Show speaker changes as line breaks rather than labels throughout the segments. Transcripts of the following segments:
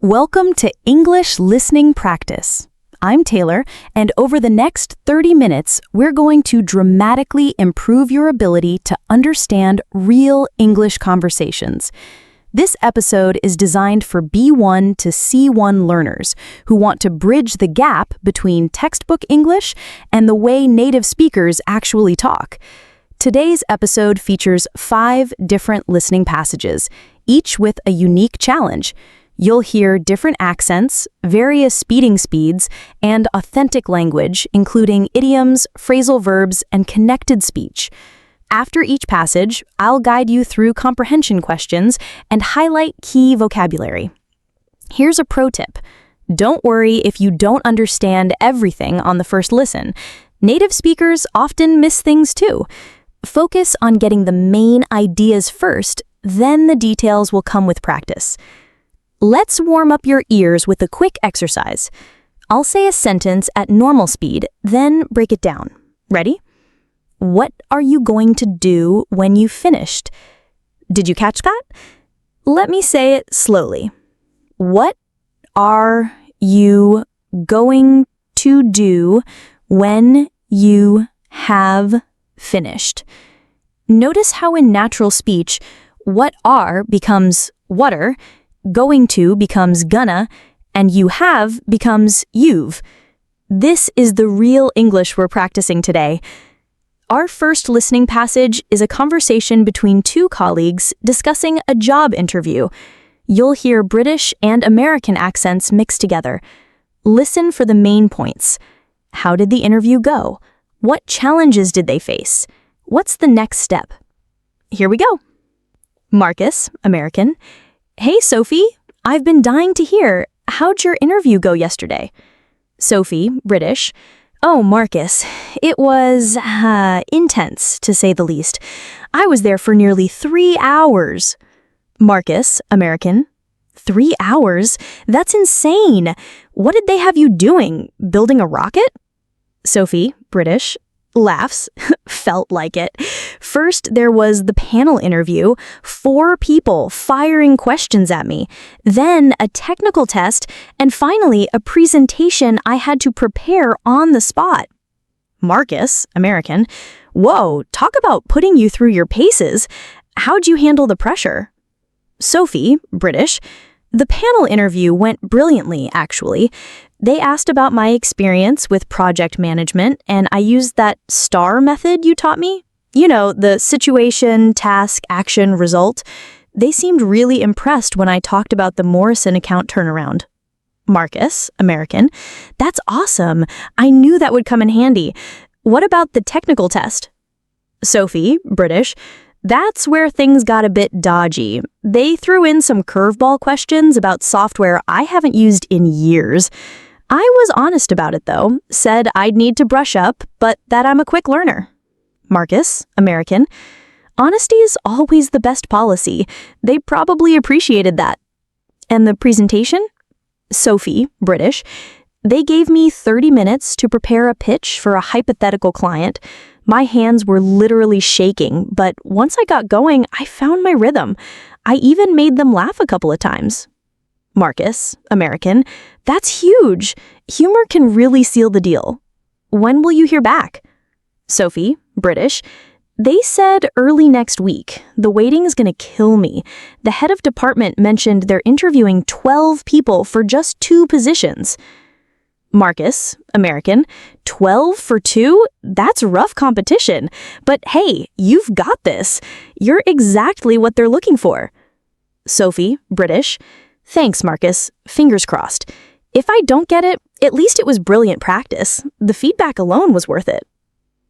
Welcome to English Listening Practice. I'm Taylor, and over the next 30 minutes, we're going to dramatically improve your ability to understand real English conversations. This episode is designed for B1 to C1 learners who want to bridge the gap between textbook English and the way native speakers actually talk. Today's episode features 5 different listening passages, each with a unique challenge. You'll hear different accents, various speeding speeds, and authentic language, including idioms, phrasal verbs, and connected speech. After each passage, I'll guide you through comprehension questions and highlight key vocabulary. Here's a pro tip. Don't worry if you don't understand everything on the first listen. Native speakers often miss things too. Focus on getting the main ideas first, then the details will come with practice. Let's warm up your ears with a quick exercise. I'll say a sentence at normal speed, then break it down. Ready? What are you going to do when you've finished? Did you catch that? Let me say it slowly. What are you going to do when you have finished? Notice how in natural speech, what are becomes whatter, going to becomes gonna, and you have becomes you've. This is the real English we're practicing today. Our first listening passage is a conversation between 2 colleagues discussing a job interview. You'll hear British and American accents mixed together. Listen for the main points. How did the interview go? What challenges did they face? What's the next step? Here we go. Marcus, American. Hey, Sophie, I've been dying to hear. How'd your interview go yesterday? Sophie, British. Oh, Marcus, it was intense, to say the least. I was there for nearly 3 hours. Marcus, American. 3 hours? That's insane. What did they have you doing? Building a rocket? Sophie, British. Laughs. Felt like it. First, there was the panel interview, 4 people firing questions at me, then a technical test, and finally a presentation I had to prepare on the spot. Marcus, American. Whoa, talk about putting you through your paces. How'd you handle the pressure? Sophie, British. The panel interview went brilliantly, actually. They asked about my experience with project management, and I used that STAR method you taught me. You know, the situation, task, action, result. They seemed really impressed when I talked about the Morrison account turnaround. Marcus, American. That's awesome. I knew that would come in handy. What about the technical test? Sophie, British. That's where things got a bit dodgy. They threw in some curveball questions about software I haven't used in years. I was honest about it, though, said I'd need to brush up, but that I'm a quick learner. Marcus, American. Honesty is always the best policy. They probably appreciated that. And the presentation? Sophie, British. They gave me 30 minutes to prepare a pitch for a hypothetical client. My hands were literally shaking, but once I got going, I found my rhythm. I even made them laugh a couple of times. Marcus, American. That's huge. Humor can really seal the deal. When will you hear back? Sophie, British. They said early next week. The waiting is going to kill me. The head of department mentioned they're interviewing 12 people for just 2 positions. Marcus, American. 12 for 2? That's rough competition. But hey, you've got this. You're exactly what they're looking for. Sophie, British. Thanks, Marcus. Fingers crossed. If I don't get it, at least it was brilliant practice. The feedback alone was worth it.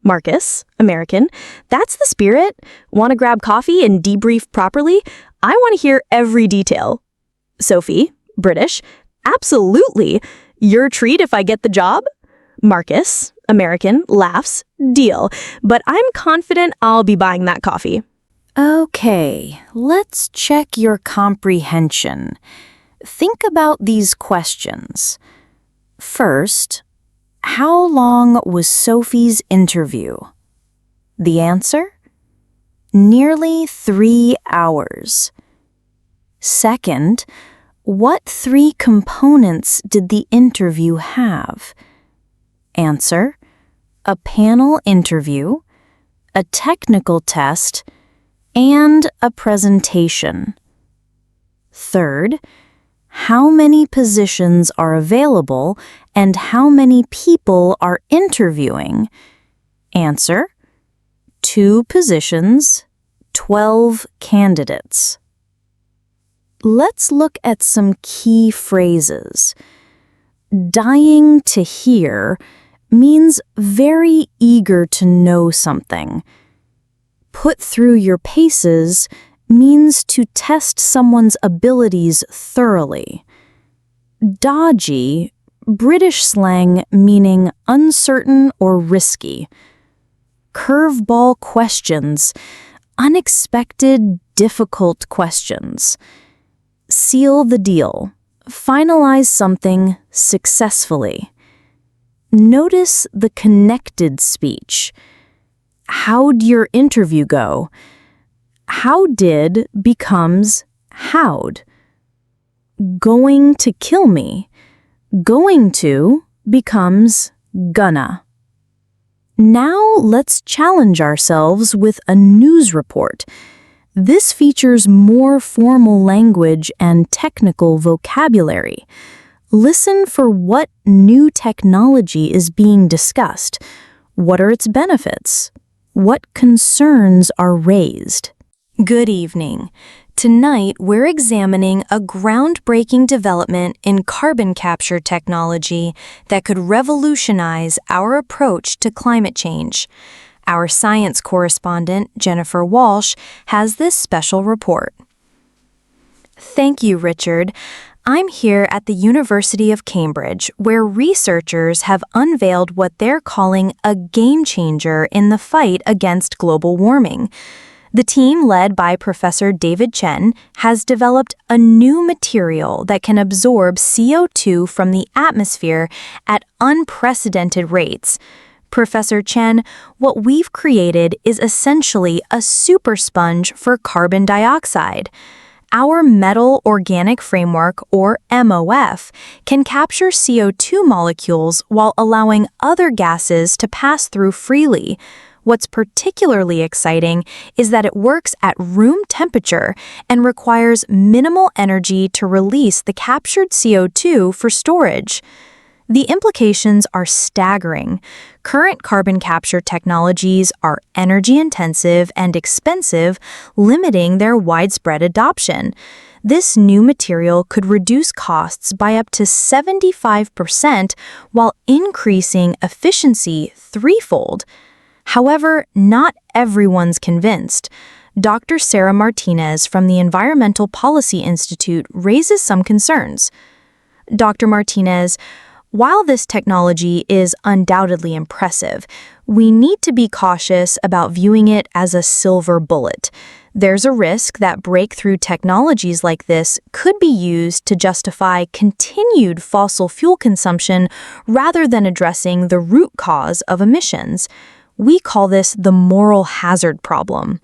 Marcus, American. That's the spirit. Want to grab coffee and debrief properly? I want to hear every detail. Sophie, British. Absolutely. Your treat if I get the job? Marcus, American, laughs. Deal. But I'm confident I'll be buying that coffee. Okay, let's check your comprehension. Think about these questions. First, how long was Sophie's interview? The answer? Nearly 3 hours. Second, What 3 components did the interview have? Answer: a panel interview, a technical test, and a presentation. Third, how many positions are available and how many people are interviewing? Answer: 2 positions, 12 candidates. Let's look at some key phrases. Dying to hear means very eager to know something. Put through your paces means to test someone's abilities thoroughly. Dodgy, British slang meaning uncertain or risky. Curveball questions, unexpected, difficult questions. Seal the deal, finalize something successfully. Notice the connected speech. How'd your interview go? How did becomes how'd. Going to kill me. Going to becomes gonna. Now let's challenge ourselves with a news report. This features more formal language and technical vocabulary. Listen for what new technology is being discussed. What are its benefits? What concerns are raised? Good evening. Tonight, we're examining a groundbreaking development in carbon capture technology that could revolutionize our approach to climate change. Our science correspondent, Jennifer Walsh, has this special report. Thank you, Richard. I'm here at the University of Cambridge, where researchers have unveiled what they're calling a game changer in the fight against global warming. The team, led by Professor David Chen, has developed a new material that can absorb CO2 from the atmosphere at unprecedented rates. Professor Chen, what we've created is essentially a super sponge for carbon dioxide. Our metal organic framework, or MOF, can capture CO2 molecules while allowing other gases to pass through freely. What's particularly exciting is that it works at room temperature and requires minimal energy to release the captured CO2 for storage. The implications are staggering. Current carbon capture technologies are energy-intensive and expensive, limiting their widespread adoption. This new material could reduce costs by up to 75% while increasing efficiency threefold. However, not everyone's convinced. Dr. Sarah Martinez from the Environmental Policy Institute raises some concerns. Dr. Martinez, while this technology is undoubtedly impressive, we need to be cautious about viewing it as a silver bullet. There's a risk that breakthrough technologies like this could be used to justify continued fossil fuel consumption rather than addressing the root cause of emissions. We call this the moral hazard problem.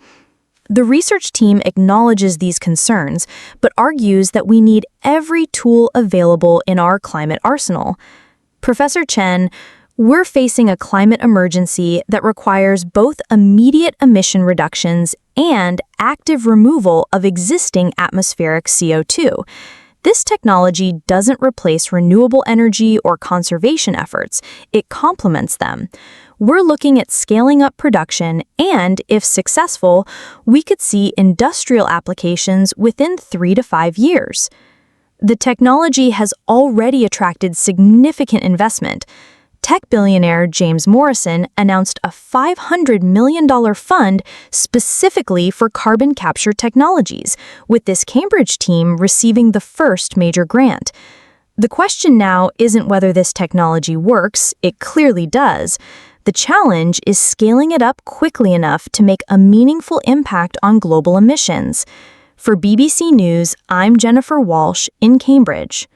The research team acknowledges these concerns, but argues that we need every tool available in our climate arsenal. Professor Chen, we're facing a climate emergency that requires both immediate emission reductions and active removal of existing atmospheric CO2. This technology doesn't replace renewable energy or conservation efforts, it complements them. We're looking at scaling up production and, if successful, we could see industrial applications within 3 to 5 years. The technology has already attracted significant investment. Tech billionaire James Morrison announced a $500 million fund specifically for carbon capture technologies, with this Cambridge team receiving the first major grant. The question now isn't whether this technology works, it clearly does. The challenge is scaling it up quickly enough to make a meaningful impact on global emissions. For BBC News, I'm Jennifer Walsh in Cambridge.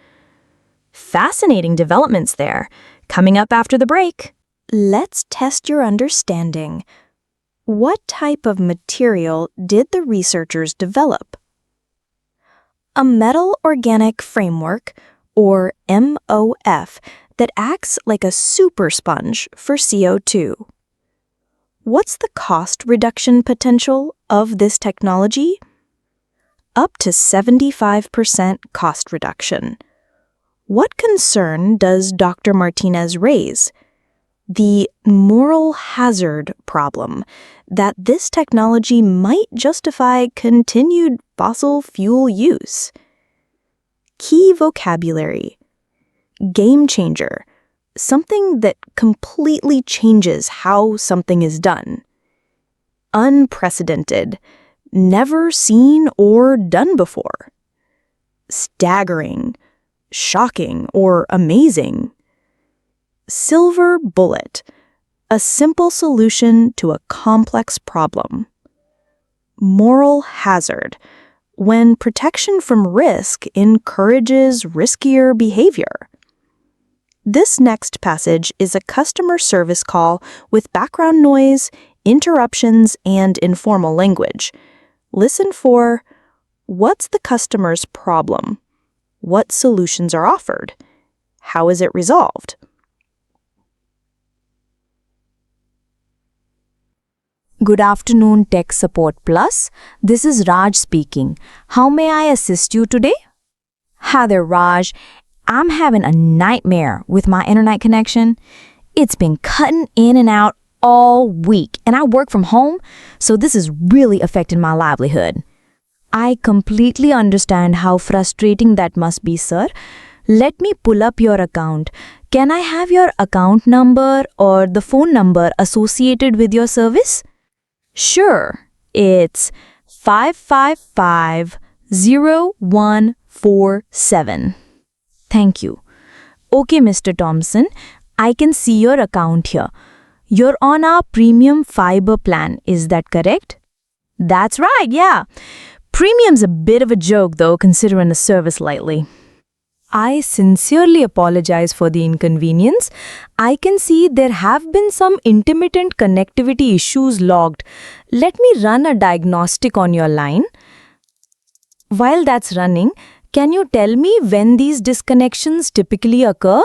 Fascinating developments there. Coming up after the break, let's test your understanding. What type of material did the researchers develop? A metal organic framework, or MOF, that acts like a super sponge for CO2. What's the cost reduction potential of this technology? Up to 75% cost reduction. What concern does Dr. Martinez raise? The moral hazard problem that this technology might justify continued fossil fuel use. Key vocabulary. Game changer. Something that completely changes how something is done. Unprecedented. Never seen or done before. Staggering. Shocking or amazing. Silver bullet, a simple solution to a complex problem. Moral hazard, when protection from risk encourages riskier behavior. This next passage is a customer service call with background noise, interruptions, and informal language. Listen for, what's the customer's problem? What solutions are offered? How is it resolved?
Good afternoon, Tech Support Plus. This is Raj speaking. How may I assist you today? Hi there, Raj. I'm having a nightmare with my internet connection. It's been cutting in and out all week, and I work from home, so this is really affecting my livelihood. I completely understand how frustrating that must be, sir. Let me pull up your account. Can I have your account number or the phone number associated with your service? Sure, it's 555-0147. Thank you. Okay, Mr. Thompson, I can see your account here. You're on our premium fiber plan, is that correct? That's right, yeah. Premium's a bit of a joke though, considering the service lately. I sincerely apologize for the inconvenience. I can see there have been some intermittent connectivity issues logged. Let me run a diagnostic on your line. While that's running, can you tell me when these disconnections typically occur?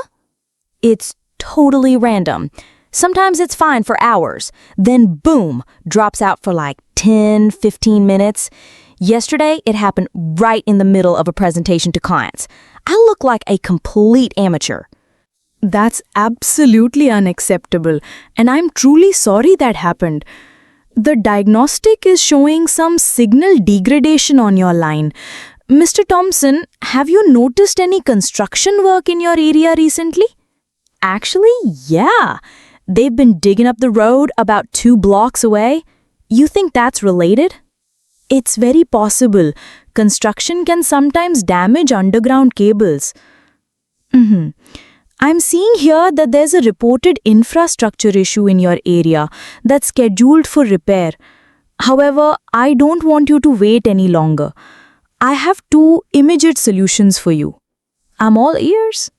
It's totally random. Sometimes it's fine for hours, then boom, drops out for like 10, 15 minutes. Yesterday, it happened right in the middle of a presentation to clients. I look like a complete amateur. That's absolutely unacceptable, and I'm truly sorry that happened. The diagnostic is showing some signal degradation on your line. Mr. Thompson, have you noticed any construction work in your area recently? Actually, yeah. They've been digging up the road about 2 blocks away. You think that's related? It's very possible. Construction can sometimes damage underground cables. I'm seeing here that there's a reported infrastructure issue in your area that's scheduled for repair. However, I don't want you to wait any longer. I have 2 immediate solutions for you. I'm all ears.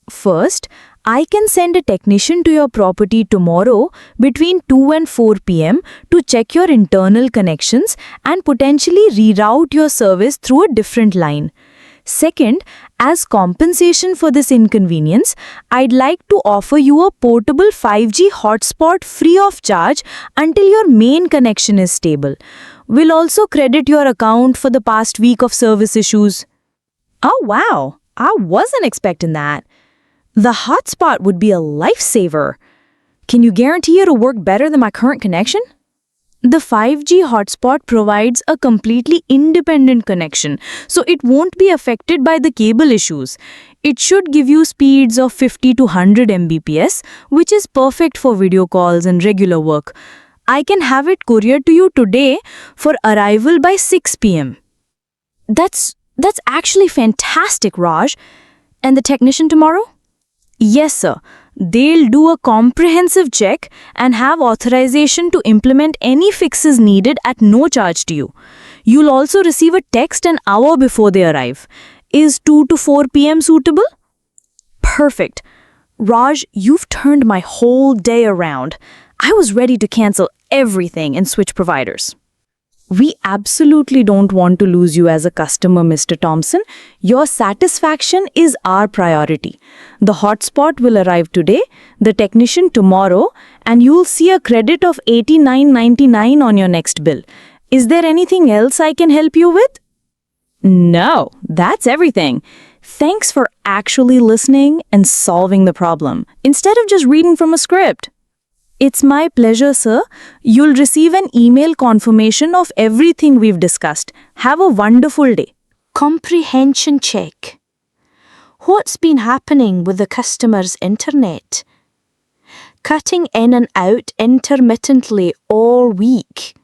First, I can send a technician to your property tomorrow between 2 and 4 p.m. to check your internal connections and potentially reroute your service through a different line. Second, as compensation for this inconvenience, I'd like to offer you a portable 5G hotspot free of charge until your main connection is stable. We'll also credit your account for the past week of service issues. Oh wow, I wasn't expecting that. The hotspot would be a lifesaver. Can you guarantee it'll work better than my current connection? The 5G hotspot provides a completely independent connection, so it won't be affected by the cable issues. It should give you speeds of 50 to 100 Mbps, which is perfect for video calls and regular work. I can have it couriered to you today for arrival by 6 p.m. That's actually fantastic, Raj. And the technician tomorrow? Yes, sir. They'll do a comprehensive check and have authorization to implement any fixes needed at no charge to you. You'll also receive a text an hour before they arrive. Is 2 to 4 p.m. suitable? Perfect. Raj, you've turned my whole day around. I was ready to cancel everything and switch providers. We absolutely don't want to lose you as a customer, Mr. Thompson. Your satisfaction is our priority. The hotspot will arrive today, the technician tomorrow, and you'll see a credit of $89.99 on your next bill. Is there anything else I can help you with? No, that's everything. Thanks for actually listening and solving the problem, instead of just reading from a script. It's my pleasure, sir. You'll receive an email confirmation of everything we've discussed. Have a wonderful day.
Comprehension check. What's been happening with the customer's internet? Cutting in and out intermittently all week.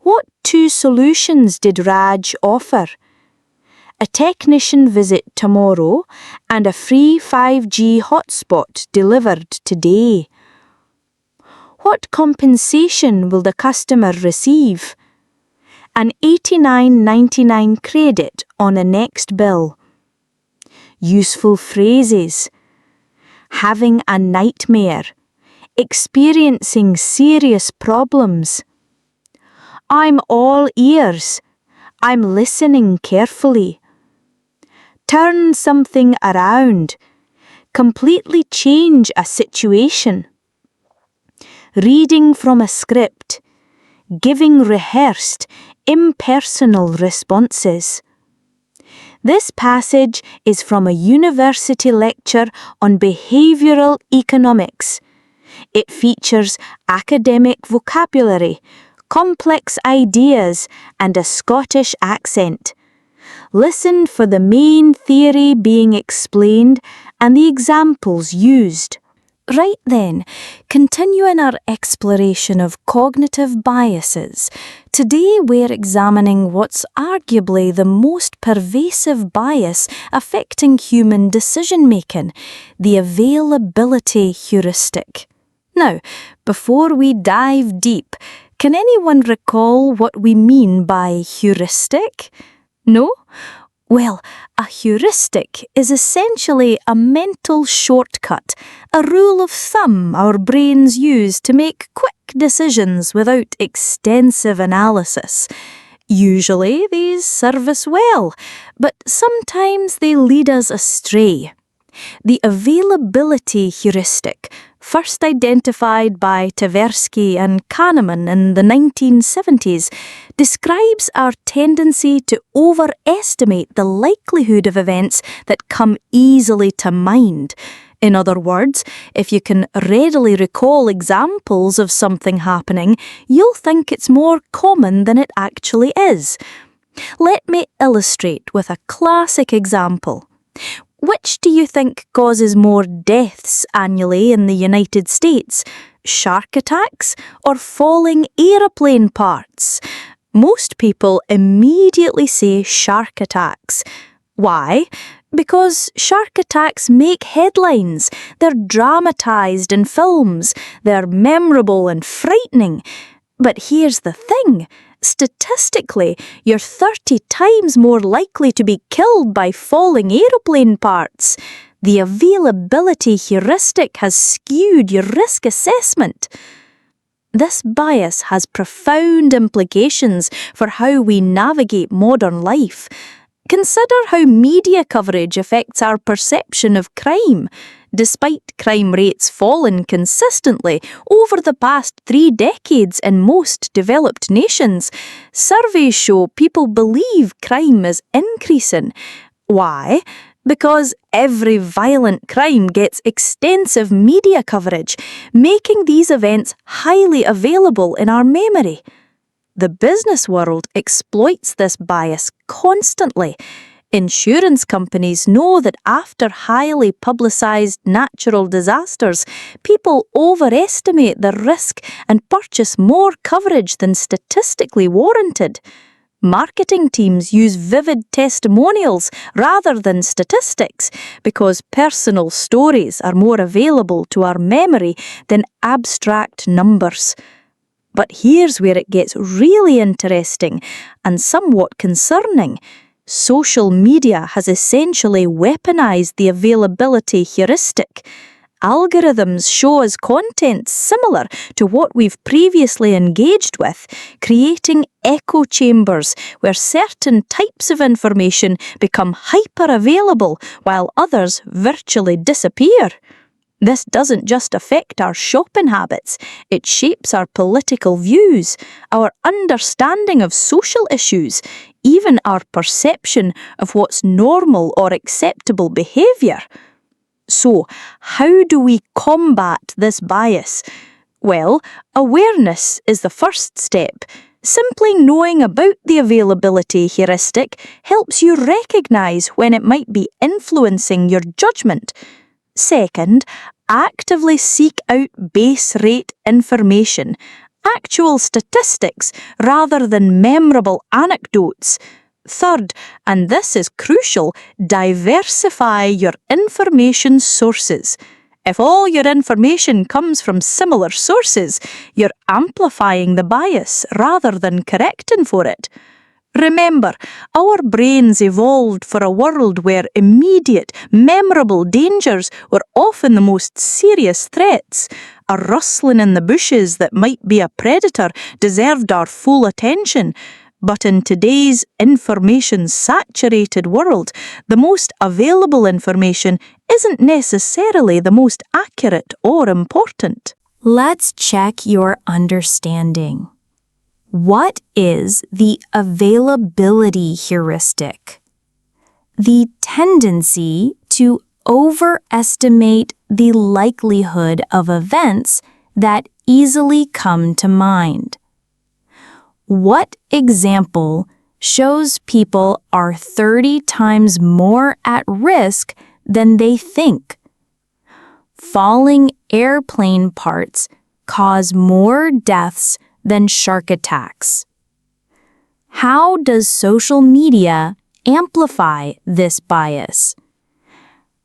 What 2 solutions did Raj offer? A technician visit tomorrow and a free 5G hotspot delivered today. What compensation will the customer receive? An $89.99 credit on a next bill. Useful phrases. Having a nightmare. Experiencing serious problems. I'm all ears. I'm listening carefully. Turn something around. Completely change a situation. Reading from a script, giving rehearsed, impersonal responses. This passage is from a university lecture on behavioral economics. It features academic vocabulary, complex ideas, and a Scottish accent. Listen for the main theory being explained and the examples used.
Right then, continuing our exploration of cognitive biases, today we're examining what's arguably the most pervasive bias affecting human decision-making, the availability heuristic. Now, before we dive deep, can anyone recall what we mean by heuristic? No? Well, a heuristic is essentially a mental shortcut, a rule of thumb our brains use to make quick decisions without extensive analysis. Usually these serve us well, but sometimes they lead us astray. The availability heuristic, first identified by Tversky and Kahneman in the 1970s, describes our tendency to overestimate the likelihood of events that come easily to mind. In other words, if you can readily recall examples of something happening, you'll think it's more common than it actually is. Let me illustrate with a classic example. Which do you think causes more deaths annually in the United States? Shark attacks or falling aeroplane parts? Most people immediately say shark attacks. Why? Because shark attacks make headlines. They're dramatized in films. They're memorable and frightening. But here's the thing. Statistically, you're 30 times more likely to be killed by falling aeroplane parts. The availability heuristic has skewed your risk assessment. This bias has profound implications for how we navigate modern life. Consider how media coverage affects our perception of crime. Despite crime rates falling consistently over the past 3 decades in most developed nations, surveys show people believe crime is increasing. Why? Because every violent crime gets extensive media coverage, making these events highly available in our memory. The business world exploits this bias constantly. Insurance companies know that after highly publicized natural disasters, people overestimate the risk and purchase more coverage than statistically warranted. Marketing teams use vivid testimonials rather than statistics because personal stories are more available to our memory than abstract numbers. But here's where it gets really interesting and somewhat concerning. Social media has essentially weaponized the availability heuristic.
Algorithms show us content similar to what we've previously engaged with, creating echo chambers where certain types of information become hyper-available while others virtually disappear. This doesn't just affect our shopping habits, it shapes our political views, our understanding of social issues, even our perception of what's normal or acceptable behaviour. So, how do we combat this bias? Well, awareness is the first step. Simply knowing about the availability heuristic helps you recognise when it might be influencing your judgment. Second, actively seek out base rate information, actual statistics rather than memorable anecdotes. Third, and this is crucial, diversify your information sources. If all your information comes from similar sources, you're amplifying the bias rather than correcting for it. Remember, our brains evolved for a world where immediate, memorable dangers were often the most serious threats. A rustling in the bushes that might be a predator deserved our full attention. But in today's information-saturated world, the most available information isn't necessarily the most accurate or important.
Let's check your understanding. What is the availability heuristic? The tendency to overestimate the likelihood of events that easily come to mind. What example shows people are 30 times more at risk than they think? Falling airplane parts cause more deaths than shark attacks. How does social media amplify this bias?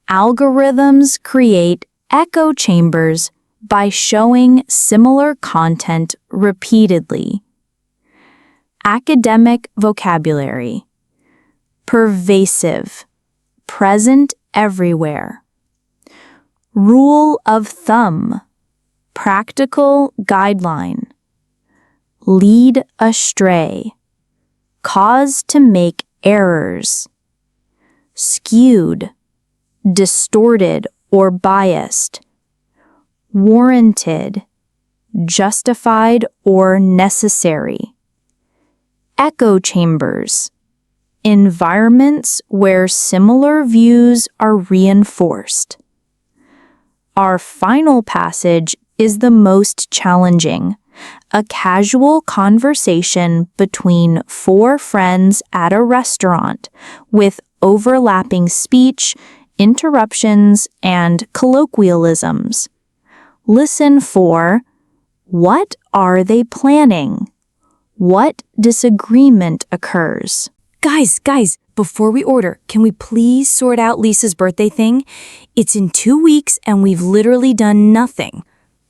Algorithms create echo chambers by showing similar content repeatedly. Academic vocabulary. Pervasive. Present everywhere. Rule of thumb. Practical guideline. Lead astray. Cause to make errors. Skewed. Distorted or biased. Warranted. Justified or necessary. Echo chambers. Environments where similar views are reinforced. Our final passage is the most challenging. A casual conversation between 4 friends at a restaurant with overlapping speech, interruptions, and colloquialisms. Listen for what are they planning? What disagreement occurs? Guys, before we order, can we please sort out Lisa's birthday thing? It's in 2 weeks and we've literally done nothing.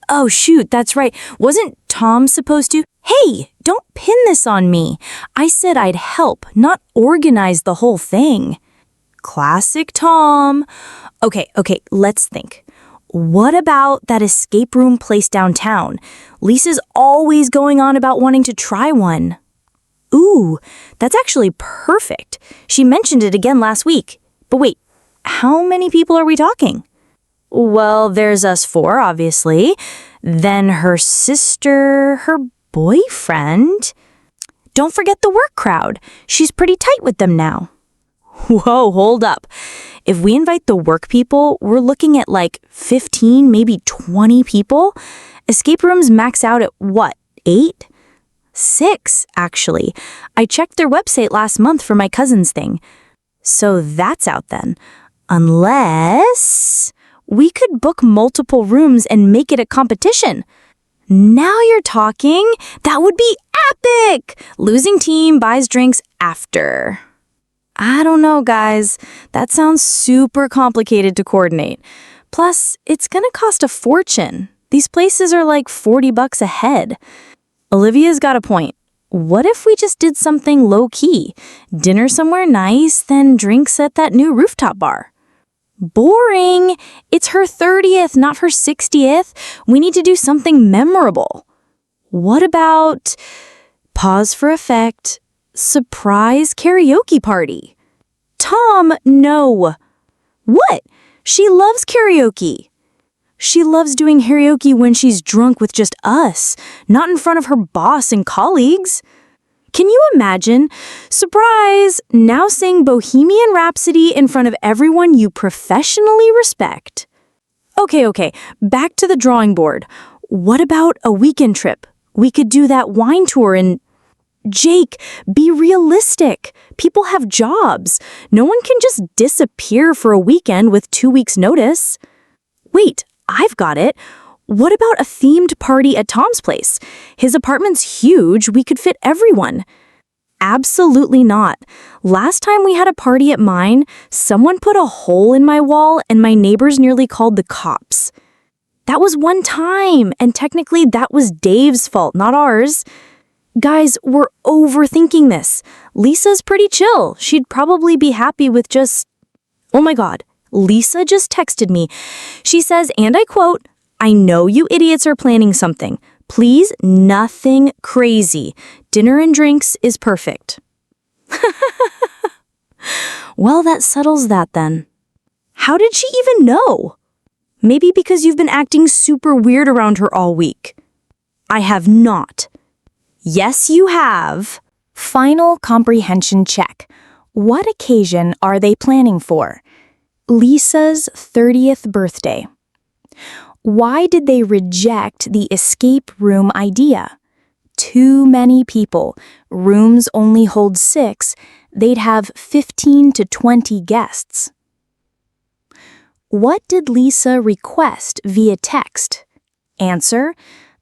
Oh shoot, that's right. Wasn't Tom supposed to? Hey, don't pin this on me. I said I'd help, not organize the whole thing. Classic Tom. Okay, let's think. What about that escape room place downtown? Lisa's always going on about wanting to try one. Ooh, that's actually perfect. She mentioned it again last week. But wait, how many people are we talking? Well, there's us 4, obviously. Then her sister, her boyfriend. Don't forget the work crowd. She's pretty tight with them now. Whoa, hold up. If we invite the work people, we're looking at like 15, maybe 20 people. Escape rooms max out at what, 8? 6, actually. I checked their website last month for my cousin's thing. So that's out then. Unless we could book multiple rooms and make it a competition. Now you're talking. That would be epic! Losing team buys drinks after. I don't know, guys. That sounds super complicated to coordinate. Plus, it's gonna cost a fortune. These places are like $40 a head. Olivia's got a point. What if we just did something low-key? Dinner somewhere nice, then drinks at that new rooftop bar.
Boring. It's her 30th, not her 60th. We need to do something memorable. What about, pause for effect, surprise karaoke party? Tom, no. What? She loves karaoke. She loves doing karaoke when she's drunk with just us, not in front of her boss and colleagues. Can you imagine? Surprise! Now sing Bohemian Rhapsody in front of everyone you professionally respect. Okay, back to the drawing board. What about a weekend trip? We could do that wine tour and... Jake, be realistic. People have jobs. No one can just disappear for a weekend with 2 weeks' notice. Wait, I've got it. What about a themed party at Tom's place? His apartment's huge. We could fit everyone. Absolutely not. Last time we had a party at mine, someone put a hole in my wall and my neighbors nearly called the cops. That was one time, and technically that was Dave's fault, not ours. Guys, we're overthinking this. Lisa's pretty chill. She'd probably be happy with just... Oh my God, Lisa just texted me. She says, and I quote, "I know you idiots are planning something. Please, nothing crazy. Dinner and drinks is perfect." Well, that settles that then. How did she even know? Maybe because you've been acting super weird around her all week. I have not. Yes, you have.
Final comprehension check. What occasion are they planning for? Lisa's 30th birthday. Why did they reject the escape room idea? Too many people. Rooms only hold 6. They'd have 15 to 20 guests. What did Lisa request via text? Answer: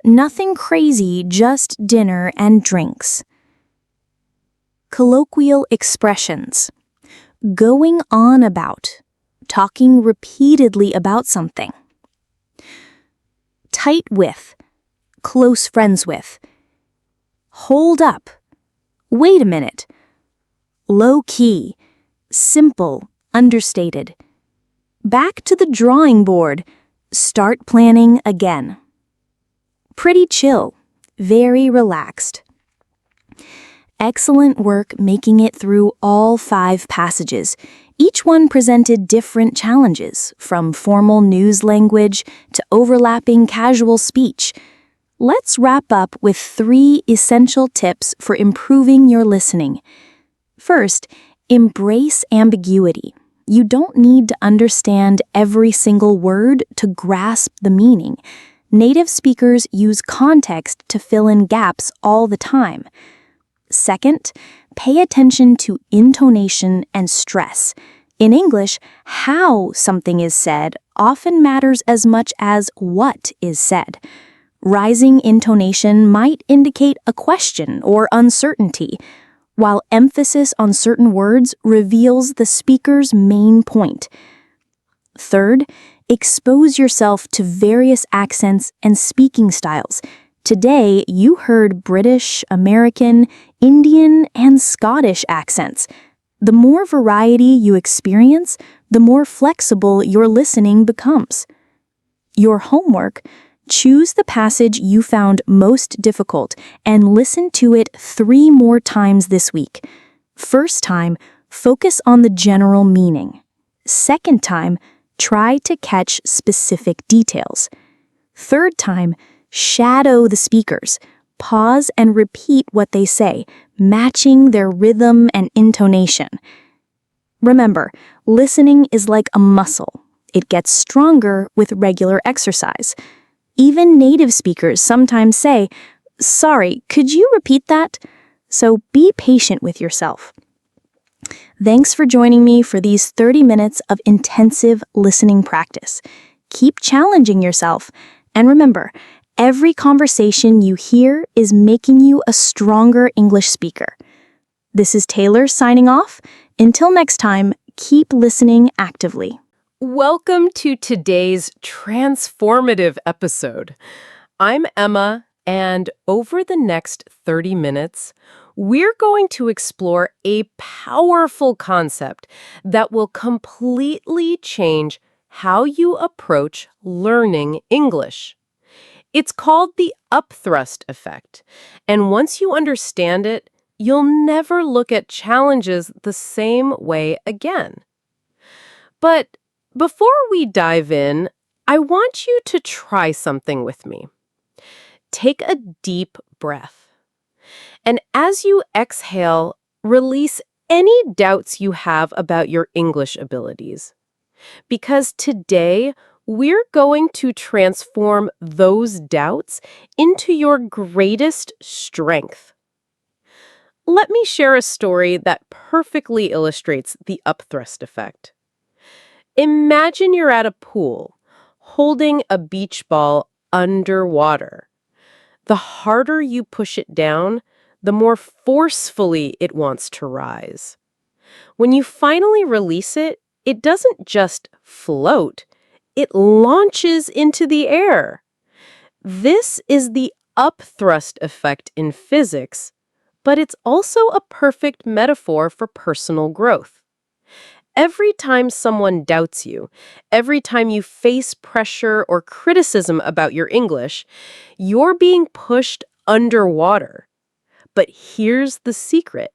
nothing crazy, just dinner and drinks. Colloquial expressions. Going on about. Talking repeatedly about something. Tight with. Close friends with. Hold up. Wait a minute. Low key. Simple, understated. Back to the drawing board. Start planning again. Pretty chill. Very relaxed. Excellent work making it through all 5 passages. Each one presented different challenges, from formal news language to overlapping casual speech. Let's wrap up with 3 essential tips for improving your listening. First, embrace ambiguity. You don't need to understand every single word to grasp the meaning. Native speakers use context to fill in gaps all the time. Second, pay attention to intonation and stress. In English, how something is said often matters as much as what is said. Rising intonation might indicate a question or uncertainty, while emphasis on certain words reveals the speaker's main point. Third, expose yourself to various accents and speaking styles. Today, you heard British, American, Indian, and Scottish accents. The more variety you experience, the more flexible your listening becomes. Your homework: choose the passage you found most difficult and listen to it 3 more times this week. First time, focus on the general meaning. Second time, try to catch specific details. Third time, shadow the speakers. Pause and repeat what they say, matching their rhythm and intonation. Remember, listening is like a muscle. It gets stronger with regular exercise. Even native speakers sometimes say, "Sorry, could you repeat that?" So be patient with yourself. Thanks for joining me for these 30 minutes of intensive listening practice. Keep challenging yourself, and remember, every conversation you hear is making you a stronger English speaker. This is Taylor signing off. Until next time, keep listening actively.
Welcome to today's transformative episode. I'm Emma, and over the next 30 minutes, we're going to explore a powerful concept that will completely change how you approach learning English. It's called the upthrust effect, and once you understand it, you'll never look at challenges the same way again. But before we dive in, I want you to try something with me. Take a deep breath. And as you exhale, release any doubts you have about your English abilities. Because today, we're going to transform those doubts into your greatest strength. Let me share a story that perfectly illustrates the upthrust effect. Imagine you're at a pool, holding a beach ball underwater. The harder you push it down, the more forcefully it wants to rise. When you finally release it, it doesn't just float, it launches into the air. This is the upthrust effect in physics, but it's also a perfect metaphor for personal growth. Every time someone doubts you, every time you face pressure or criticism about your English, you're being pushed underwater. But here's the secret.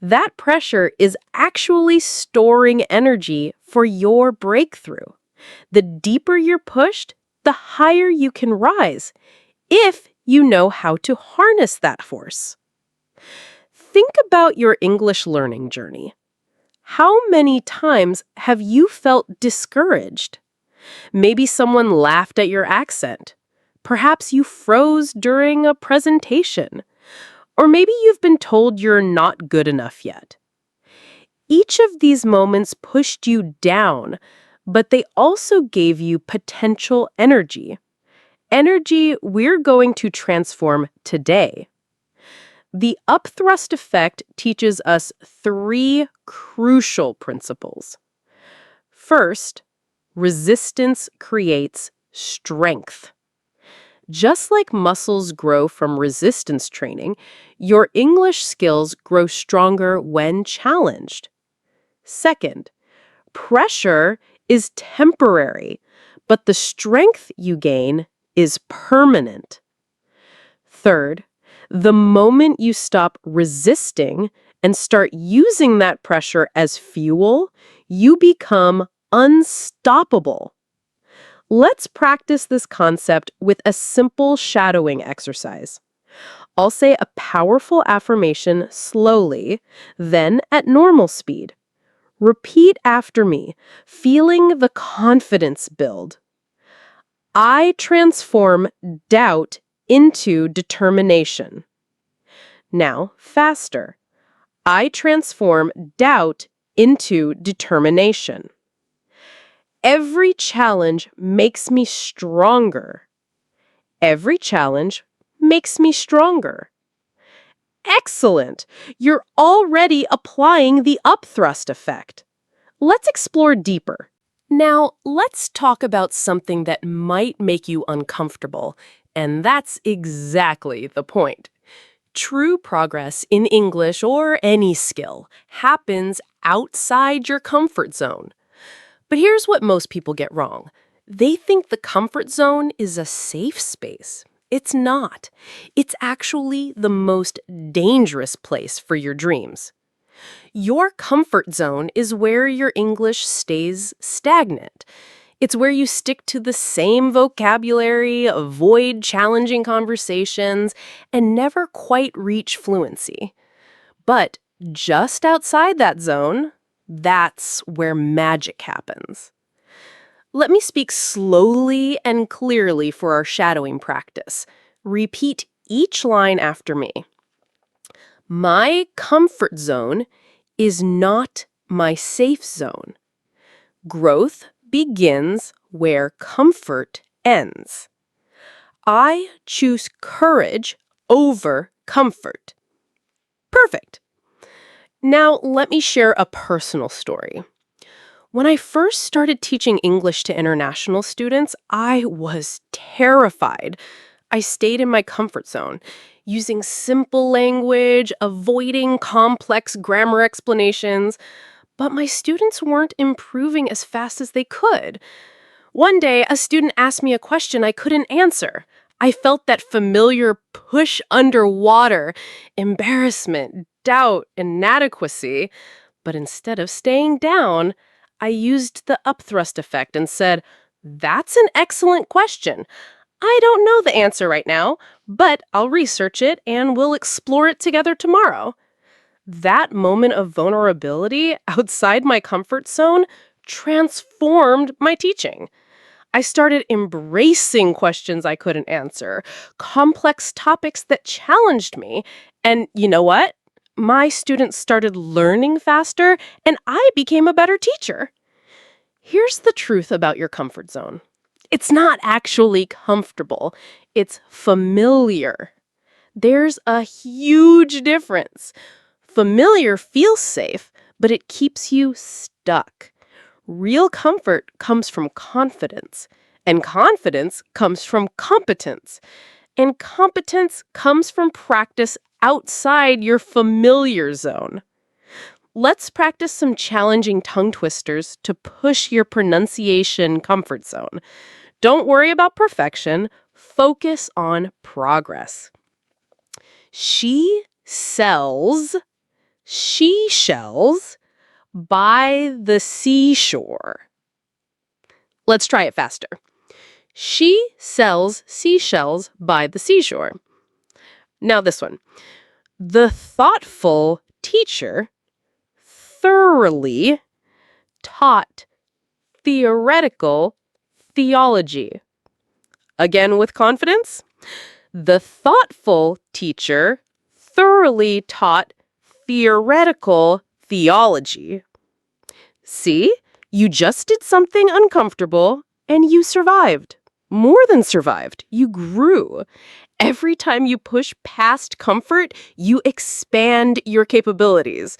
That pressure is actually storing energy for your breakthrough. The deeper you're pushed, the higher you can rise, if you know how to harness that force. Think about your English learning journey. How many times have you felt discouraged? Maybe someone laughed at your accent. Perhaps you froze during a presentation. Or maybe you've been told you're not good enough yet. Each of these moments pushed you down, but they also gave you potential energy. Energy we're going to transform today. The upthrust effect teaches us 3 crucial principles. First, resistance creates strength. Just like muscles grow from resistance training, your English skills grow stronger when challenged. Second, pressure is temporary, but the strength you gain is permanent. Third, the moment you stop resisting and start using that pressure as fuel, you become unstoppable. Let's practice this concept with a simple shadowing exercise. I'll say a powerful affirmation slowly, then at normal speed. Repeat after me, feeling the confidence build. I transform doubt into determination. Now, faster. I transform doubt into determination. Every challenge makes me stronger. Every challenge makes me stronger. Excellent! You're already applying the upthrust effect. Let's explore deeper. Now, let's talk about something that might make you uncomfortable, and that's exactly the point. True progress in English or any skill happens outside your comfort zone. But here's what most people get wrong. They think the comfort zone is a safe space. It's not. It's actually the most dangerous place for your dreams. Your comfort zone is where your English stays stagnant. It's where you stick to the same vocabulary, avoid challenging conversations, and never quite reach fluency. But just outside that zone, that's where magic happens. Let me speak slowly and clearly for our shadowing practice. Repeat each line after me. My comfort zone is not my safe zone. Growth begins where comfort ends. I choose courage over comfort. Perfect. Now, let me share a personal story. When I first started teaching English to international students, I was terrified. I stayed in my comfort zone. using simple language, avoiding complex grammar explanations, but my students weren't improving as fast as they could. One day, a student asked me a question I couldn't answer. I felt that familiar push underwater, embarrassment, doubt, inadequacy. But instead of staying down, I used the upthrust effect and said, "That's an excellent question. I don't know the answer right now, but I'll research it and we'll explore it together tomorrow." That moment of vulnerability outside my comfort zone transformed my teaching. I started embracing questions I couldn't answer, complex topics that challenged me. And you know what? My students started learning faster, and I became a better teacher. Here's the truth about your comfort zone. It's not actually comfortable. It's familiar. There's a huge difference. Familiar feels safe, but it keeps you stuck. Real comfort comes from confidence, and confidence comes from competence, and competence comes from practice outside your familiar zone. Let's practice some challenging tongue twisters to push your pronunciation comfort zone. Don't worry about perfection, focus on progress. She sells shells by the seashore. Let's try it faster. She sells seashells by the seashore. Now this one. The thoughtful teacher thoroughly taught theoretical theology. Again with confidence. The thoughtful teacher thoroughly taught theoretical theology. See? You just did something uncomfortable and you survived. More than survived, you grew. Every time you push past comfort, you expand your capabilities.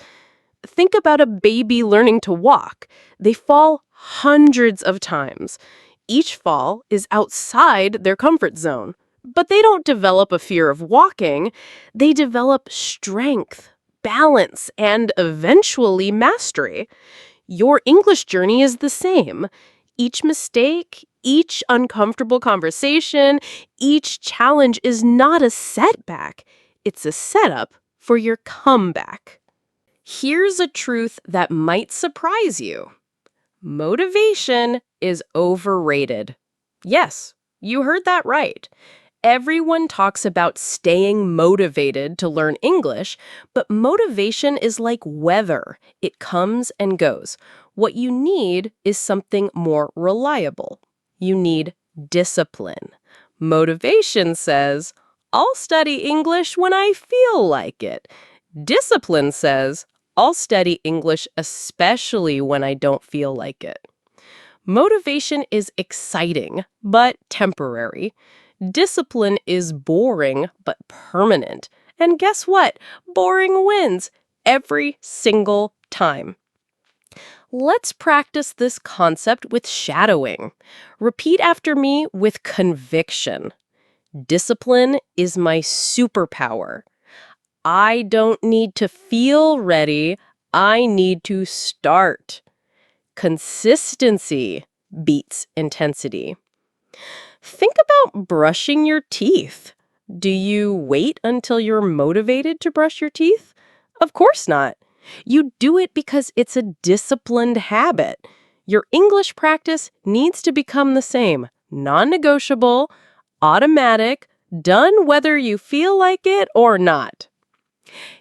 Think about a baby learning to walk. They fall hundreds of times. Each fall is outside their comfort zone. But they don't develop a fear of walking. They develop strength, balance, and eventually mastery. Your English journey is the same. Each mistake, each uncomfortable conversation, each challenge is not a setback. It's a setup for your comeback. Here's a truth that might surprise you. Motivation is overrated. Yes, you heard that right. Everyone talks about staying motivated to learn English, but motivation is like weather. It comes and goes. What you need is something more reliable. You need discipline. Motivation says, "I'll study English when I feel like it." Discipline says, "I'll study English especially when I don't feel like it." Motivation is exciting, but temporary. Discipline is boring, but permanent. And guess what? Boring wins every single time. Let's practice this concept with shadowing. Repeat after me with conviction. Discipline is my superpower. I don't need to feel ready. I need to start. Consistency beats intensity. Think about brushing your teeth. Do you wait until you're motivated to brush your teeth? Of course not. You do it because it's a disciplined habit. Your English practice needs to become the same, non-negotiable, automatic, done whether you feel like it or not.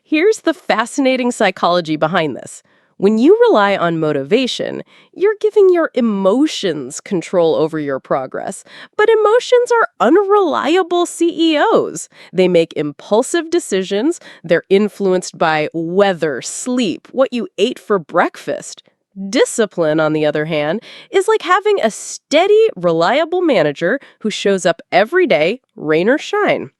Here's the fascinating psychology behind this. When you rely on motivation, you're giving your emotions control over your progress. But emotions are unreliable CEOs. They make impulsive decisions. They're influenced by weather, sleep, what you ate for breakfast. Discipline, on the other hand, is like having a steady, reliable manager who shows up every day, rain or shine.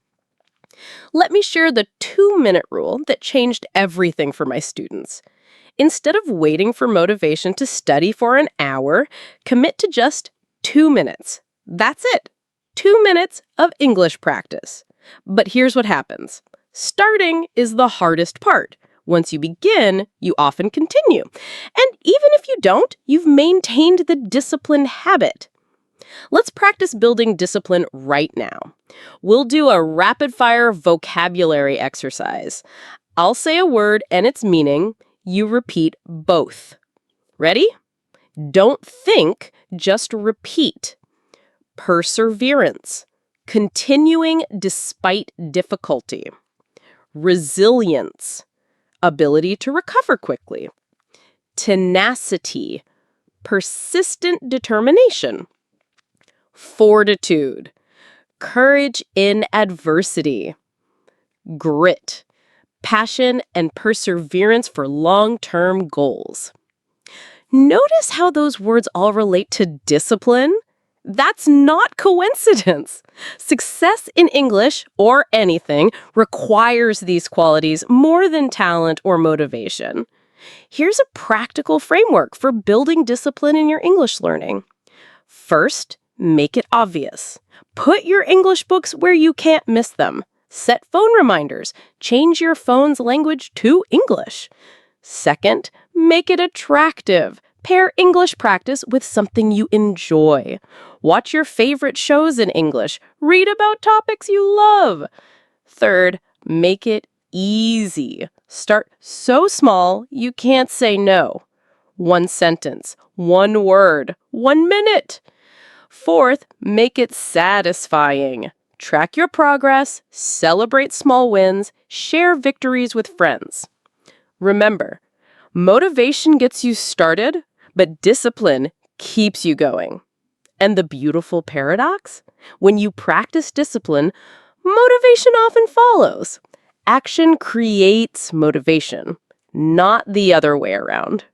Let me share the 2-minute rule that changed everything for my students. Instead of waiting for motivation to study for an hour, commit to just 2 minutes. That's it. 2 minutes of English practice. But here's what happens. Starting is the hardest part. Once you begin, you often continue. And even if you don't, you've maintained the discipline habit. Let's practice building discipline right now. We'll do a rapid-fire vocabulary exercise. I'll say a word and its meaning. You repeat both. Ready? Don't think, just repeat. Perseverance. Continuing despite difficulty. Resilience. Ability to recover quickly. Tenacity. Persistent determination. Fortitude. Courage in adversity. Grit. Passion and perseverance for long-term goals. Notice how those words all relate to discipline? That's not coincidence. Success in English, or anything, requires these qualities more than talent or motivation. Here's a practical framework for building discipline in your English learning. First, make it obvious. Put your English books where you can't miss them. Set phone reminders. Change your phone's language to English. Second, make it attractive. Pair English practice with something you enjoy. Watch your favorite shows in English. Read about topics you love. Third, make it easy. Start so small you can't say no. 1 sentence, 1 word, 1 minute. Fourth, make it satisfying. Track your progress, celebrate small wins, share victories with friends. Remember, motivation gets you started, but discipline keeps you going. And the beautiful paradox? When you practice discipline, motivation often follows. Action creates motivation, not the other way around.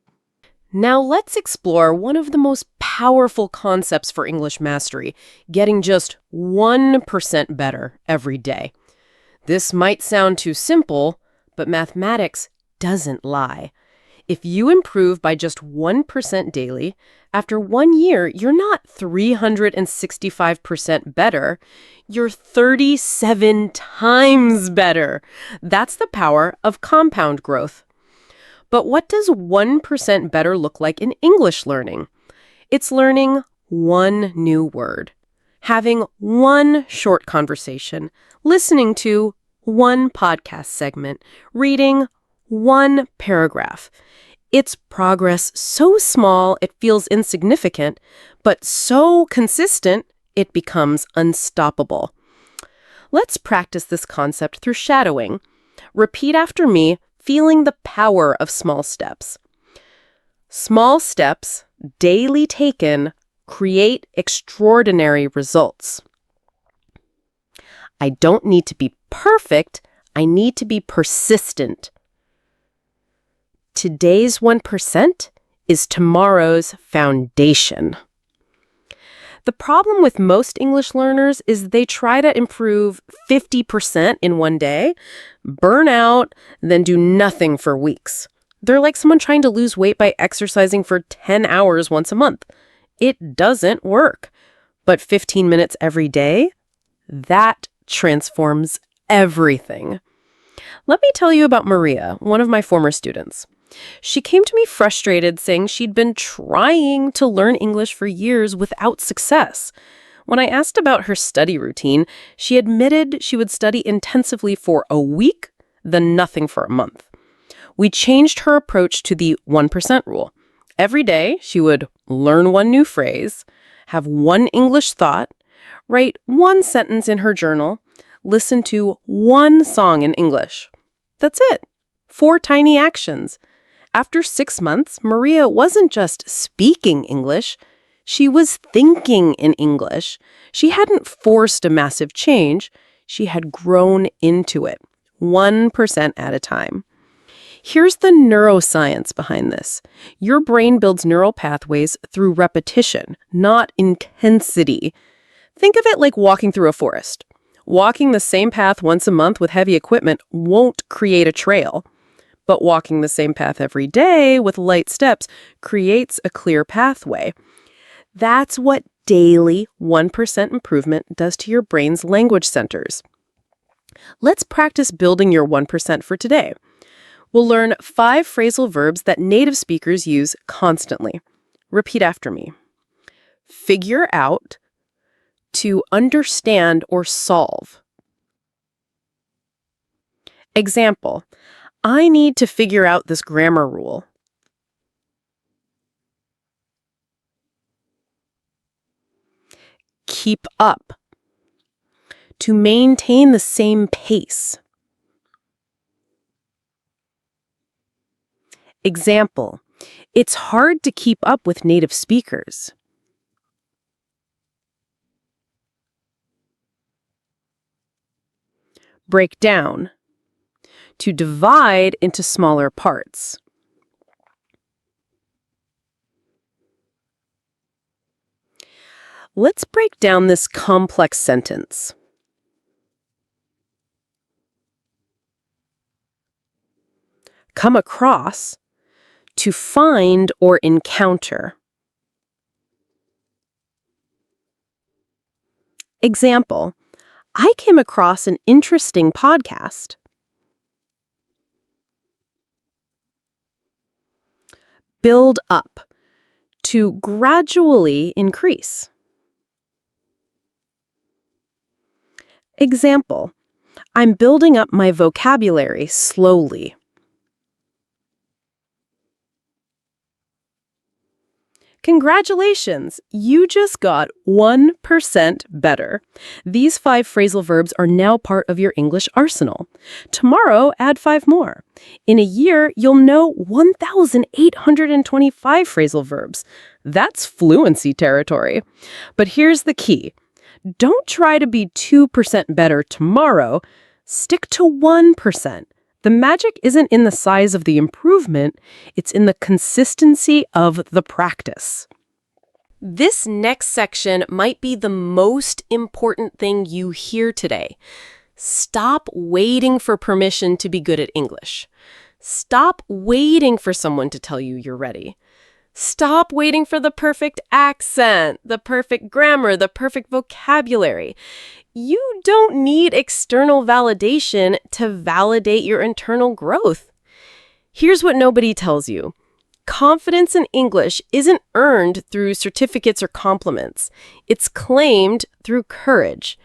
Now let's explore one of the most powerful concepts for English mastery, getting just 1% better every day. This might sound too simple, but mathematics doesn't lie. If you improve by just 1% daily, after 1 year, you're not 365% better, you're 37 times better. That's the power of compound growth. But what does 1% better look like in English learning? It's learning 1 new word, having 1 short conversation, listening to 1 podcast segment, reading 1 paragraph. It's progress so small it feels insignificant, but so consistent it becomes unstoppable. Let's practice this concept through shadowing. Repeat after me, feeling the power of small steps. Small steps, daily taken, create extraordinary results. I don't need to be perfect, I need to be persistent. Today's 1% is tomorrow's foundation. The problem with most English learners is they try to improve 50% in 1 day, burn out, then do nothing for weeks. They're like someone trying to lose weight by exercising for 10 hours once a month. It doesn't work. But 15 minutes every day, that transforms everything. Let me tell you about Maria, one of my former students. She came to me frustrated, saying she'd been trying to learn English for years without success. When I asked about her study routine, she admitted she would study intensively for a week, then nothing for a month. We changed her approach to the 1% rule. Every day, she would learn 1 new phrase, have 1 English thought, write 1 sentence in her journal, listen to 1 song in English. That's it. 4 tiny actions. After 6 months, Maria wasn't just speaking English, she was thinking in English. She hadn't forced a massive change, she had grown into it, 1% at a time. Here's the neuroscience behind this. Your brain builds neural pathways through repetition, not intensity. Think of it like walking through a forest. Walking the same path once a month with heavy equipment won't create a trail. But walking the same path every day with light steps creates a clear pathway. That's what daily 1% improvement does to your brain's language centers. Let's practice building your 1% for today. We'll learn 5 phrasal verbs that native speakers use constantly. Repeat after me. Figure out, to understand or solve. Example, I need to figure out this grammar rule. Keep up, to maintain the same pace. Example, it's hard to keep up with native speakers. Break down, to divide into smaller parts. Let's break down this complex sentence. Come across, to find or encounter. Example, I came across an interesting podcast. Build up, to gradually increase. Example, I'm building up my vocabulary slowly. Congratulations! You just got 1% better. These 5 phrasal verbs are now part of your English arsenal. Tomorrow, add 5 more. In a year, you'll know 1,825 phrasal verbs. That's fluency territory. But here's the key. Don't try to be 2% better tomorrow. Stick to 1%. The magic isn't in the size of the improvement, it's in the consistency of the practice. This next section might be the most important thing you hear today. Stop waiting for permission to be good at English. Stop waiting for someone to tell you you're ready. Stop waiting for the perfect accent, the perfect grammar, the perfect vocabulary. You don't need external validation to validate your internal growth. Here's what nobody tells you. Confidence in English isn't earned through certificates or compliments. It's claimed through courage.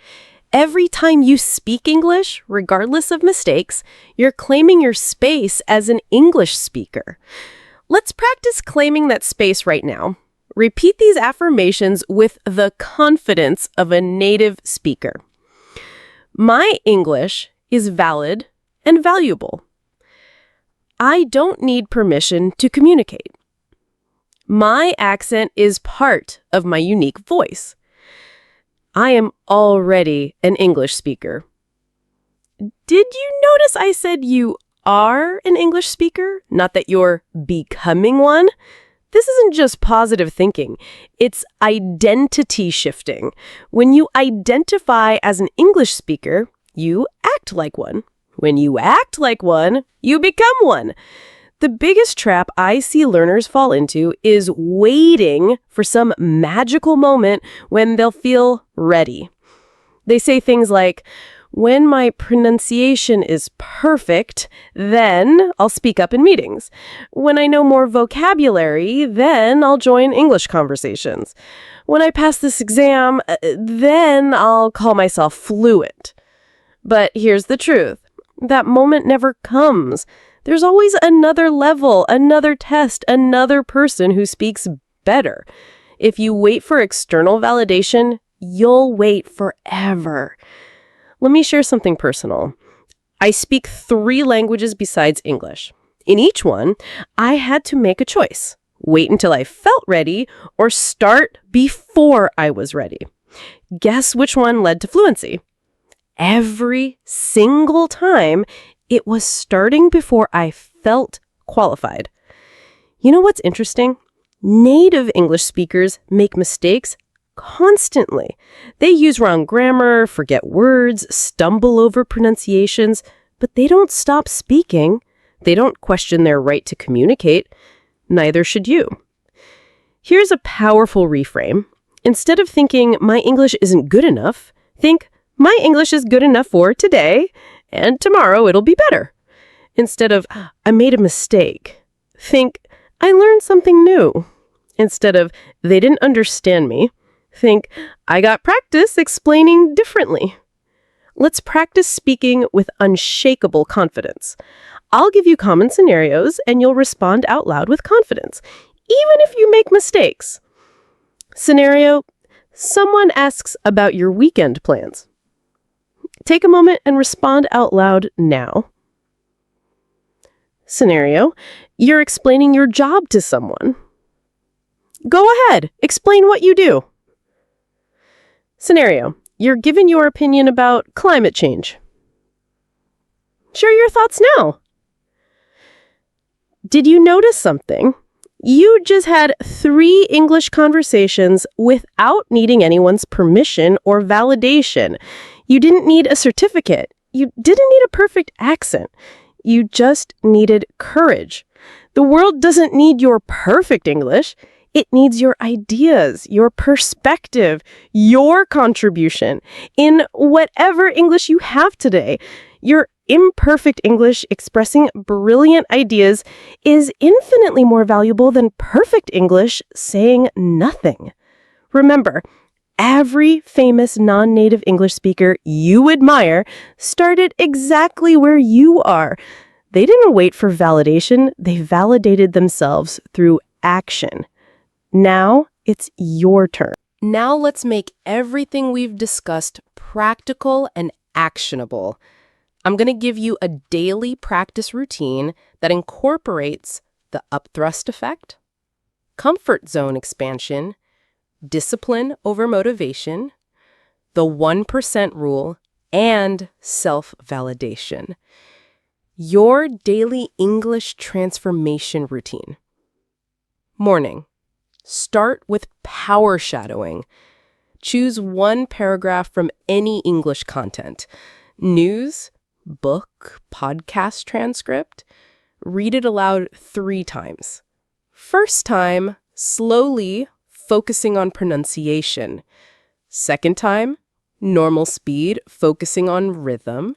Every time you speak English, regardless of mistakes, you're claiming your space as an English speaker. Let's practice claiming that space right now. Repeat these affirmations with the confidence of a native speaker. My English is valid and valuable. I don't need permission to communicate. My accent is part of my unique voice. I am already an English speaker. Did you notice I said you are an English speaker, not that you're becoming one? This isn't just positive thinking. It's identity shifting. When you identify as an English speaker, you act like one. When you act like one, you become one. The biggest trap I see learners fall into is waiting for some magical moment when they'll feel ready. They say things like, when my pronunciation is perfect, then I'll speak up in meetings. When I know more vocabulary, then I'll join English conversations. When I pass this exam, then I'll call myself fluent. But here's the truth. That moment never comes. There's always another level, another test, another person who speaks better. If you wait for external validation, you'll wait forever. Let me share something personal. I speak 3 languages besides English. In each one, I had to make a choice. Wait until I felt ready or start before I was ready. Guess which one led to fluency? Every single time, it was starting before I felt qualified. You know what's interesting? Native English speakers make mistakes constantly. They use wrong grammar, forget words, stumble over pronunciations, but they don't stop speaking. They don't question their right to communicate. Neither should you. Here's a powerful reframe. Instead of thinking, my English isn't good enough, think, my English is good enough for today, and tomorrow it'll be better. Instead of, I made a mistake, think, I learned something new. Instead of, they didn't understand me, think, I got practice explaining differently. Let's practice speaking with unshakable confidence. I'll give you common scenarios and you'll respond out loud with confidence, even if you make mistakes. Scenario, someone asks about your weekend plans. Take a moment and respond out loud now. Scenario, you're explaining your job to someone. Go ahead, explain what you do. Scenario, you're giving your opinion about climate change. Share your thoughts now. Did you notice something? You just had 3 English conversations without needing anyone's permission or validation. You didn't need a certificate. You didn't need a perfect accent. You just needed courage. The world doesn't need your perfect English. It needs your ideas, your perspective, your contribution in whatever English you have today. Your imperfect English expressing brilliant ideas is infinitely more valuable than perfect English saying nothing. Remember, every famous non-native English speaker you admire started exactly where you are. They didn't wait for validation. They validated themselves through action. Now it's your turn. Now let's make everything we've discussed practical and actionable. I'm going to give you a daily practice routine that incorporates the upthrust effect, comfort zone expansion, discipline over motivation, the 1% rule, and self-validation. Your daily English transformation routine. Morning. Start with power shadowing. Choose one paragraph from any English content. News, book, podcast transcript. Read it aloud 3 times. First time, slowly, focusing on pronunciation. Second time, normal speed, focusing on rhythm.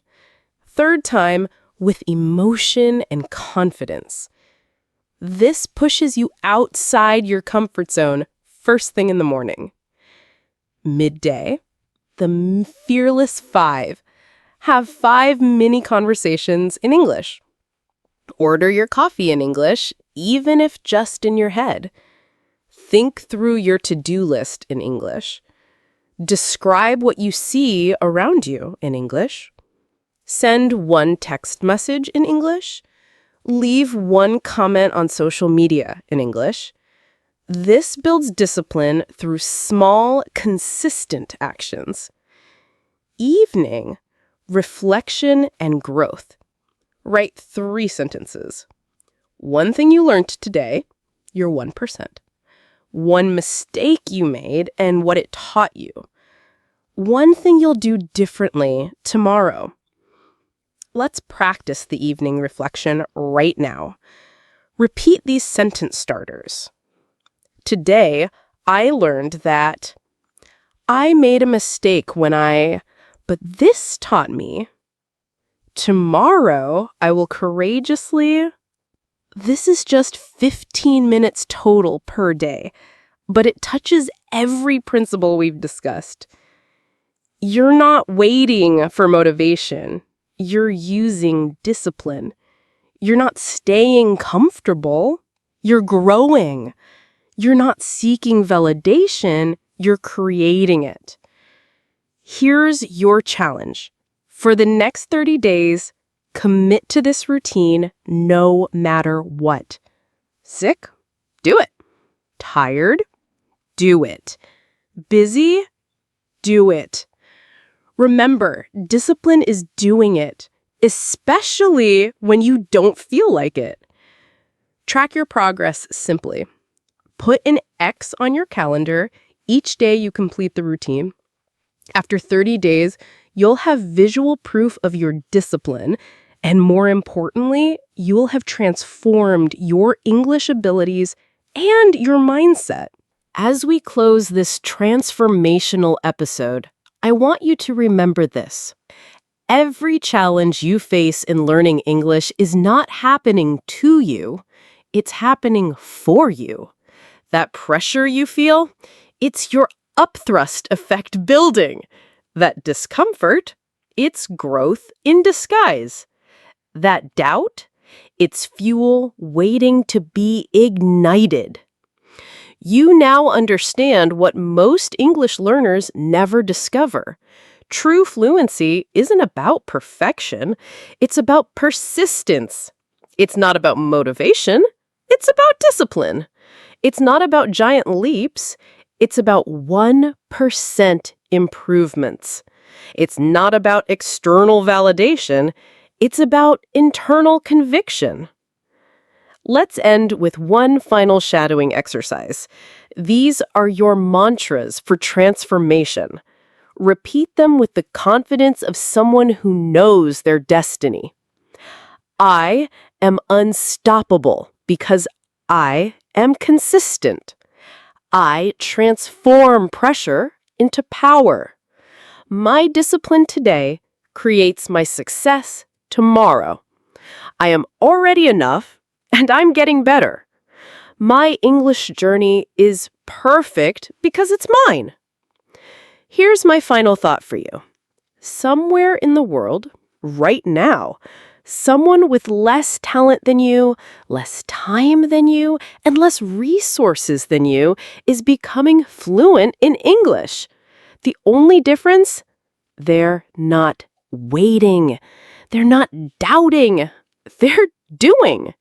Third time, with emotion and confidence. This pushes you outside your comfort zone first thing in the morning. Midday, the Fearless 5. Have 5 mini conversations in English. Order your coffee in English, even if just in your head. Think through your to-do list in English. Describe what you see around you in English. Send 1 text message in English. Leave 1 comment on social media in English. This builds discipline through small, consistent actions. Evening, reflection and growth. Write 3 sentences. 1 thing you learned today, your 1%. 1 mistake you made and what it taught you. 1 thing you'll do differently tomorrow. Let's practice the evening reflection right now. Repeat these sentence starters. Today, I learned that I made a mistake but this taught me. Tomorrow, I will courageously. This is just 15 minutes total per day, but it touches every principle we've discussed. You're not waiting for motivation. You're using discipline. You're not staying comfortable. You're growing. You're not seeking validation. You're creating it. Here's your challenge. For the next 30 days, commit to this routine no matter what. Sick? Do it. Tired? Do it. Busy? Do it. Remember, discipline is doing it, especially when you don't feel like it. Track your progress simply. Put an X on your calendar each day you complete the routine. After 30 days, you'll have visual proof of your discipline, and more importantly, you'll have transformed your English abilities and your mindset. As we close this transformational episode, I want you to remember this. Every challenge you face in learning English is not happening to you, it's happening for you. That pressure you feel, it's your upthrust effect building. That discomfort, it's growth in disguise. That doubt, it's fuel waiting to be ignited. You now understand what most English learners never discover. True fluency isn't about perfection. It's about persistence. It's not about motivation. It's about discipline. It's not about giant leaps. It's about 1% improvements. It's not about external validation. It's about internal conviction. Let's end with one final shadowing exercise. These are your mantras for transformation. Repeat them with the confidence of someone who knows their destiny. I am unstoppable because I am consistent. I transform pressure into power. My discipline today creates my success tomorrow. I am already enough, and I'm getting better. My English journey is perfect because it's mine. Here's my final thought for you. Somewhere in the world, right now, someone with less talent than you, less time than you, and less resources than you is becoming fluent in English. The only difference? They're not waiting. They're not doubting. They're doing.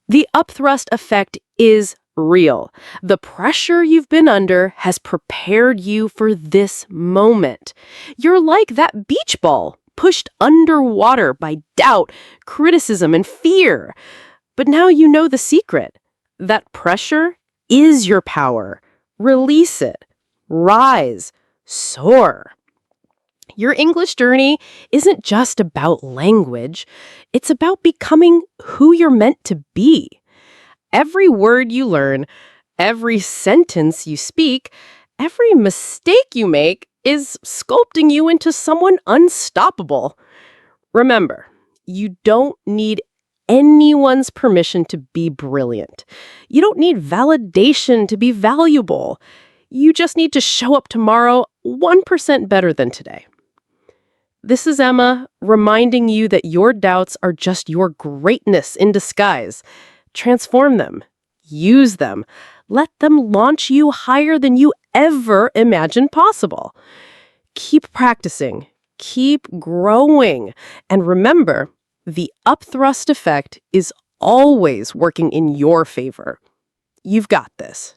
The upthrust effect is real. The pressure you've been under has prepared you for this moment. You're like that beach ball pushed underwater by doubt, criticism, and fear. But now you know the secret. That pressure is your power. Release it. Rise. Soar. Your English journey isn't just about language. It's about becoming who you're meant to be. Every word you learn, every sentence you speak, every mistake you make is sculpting you into someone unstoppable. Remember, you don't need anyone's permission to be brilliant. You don't need validation to be valuable. You just need to show up tomorrow 1% better than today. This is Emma, reminding you that your doubts are just your greatness in disguise. Transform them. Use them. Let them launch you higher than you ever imagined possible. Keep practicing. Keep growing. And remember, the upthrust effect is always working in your favor. You've got this.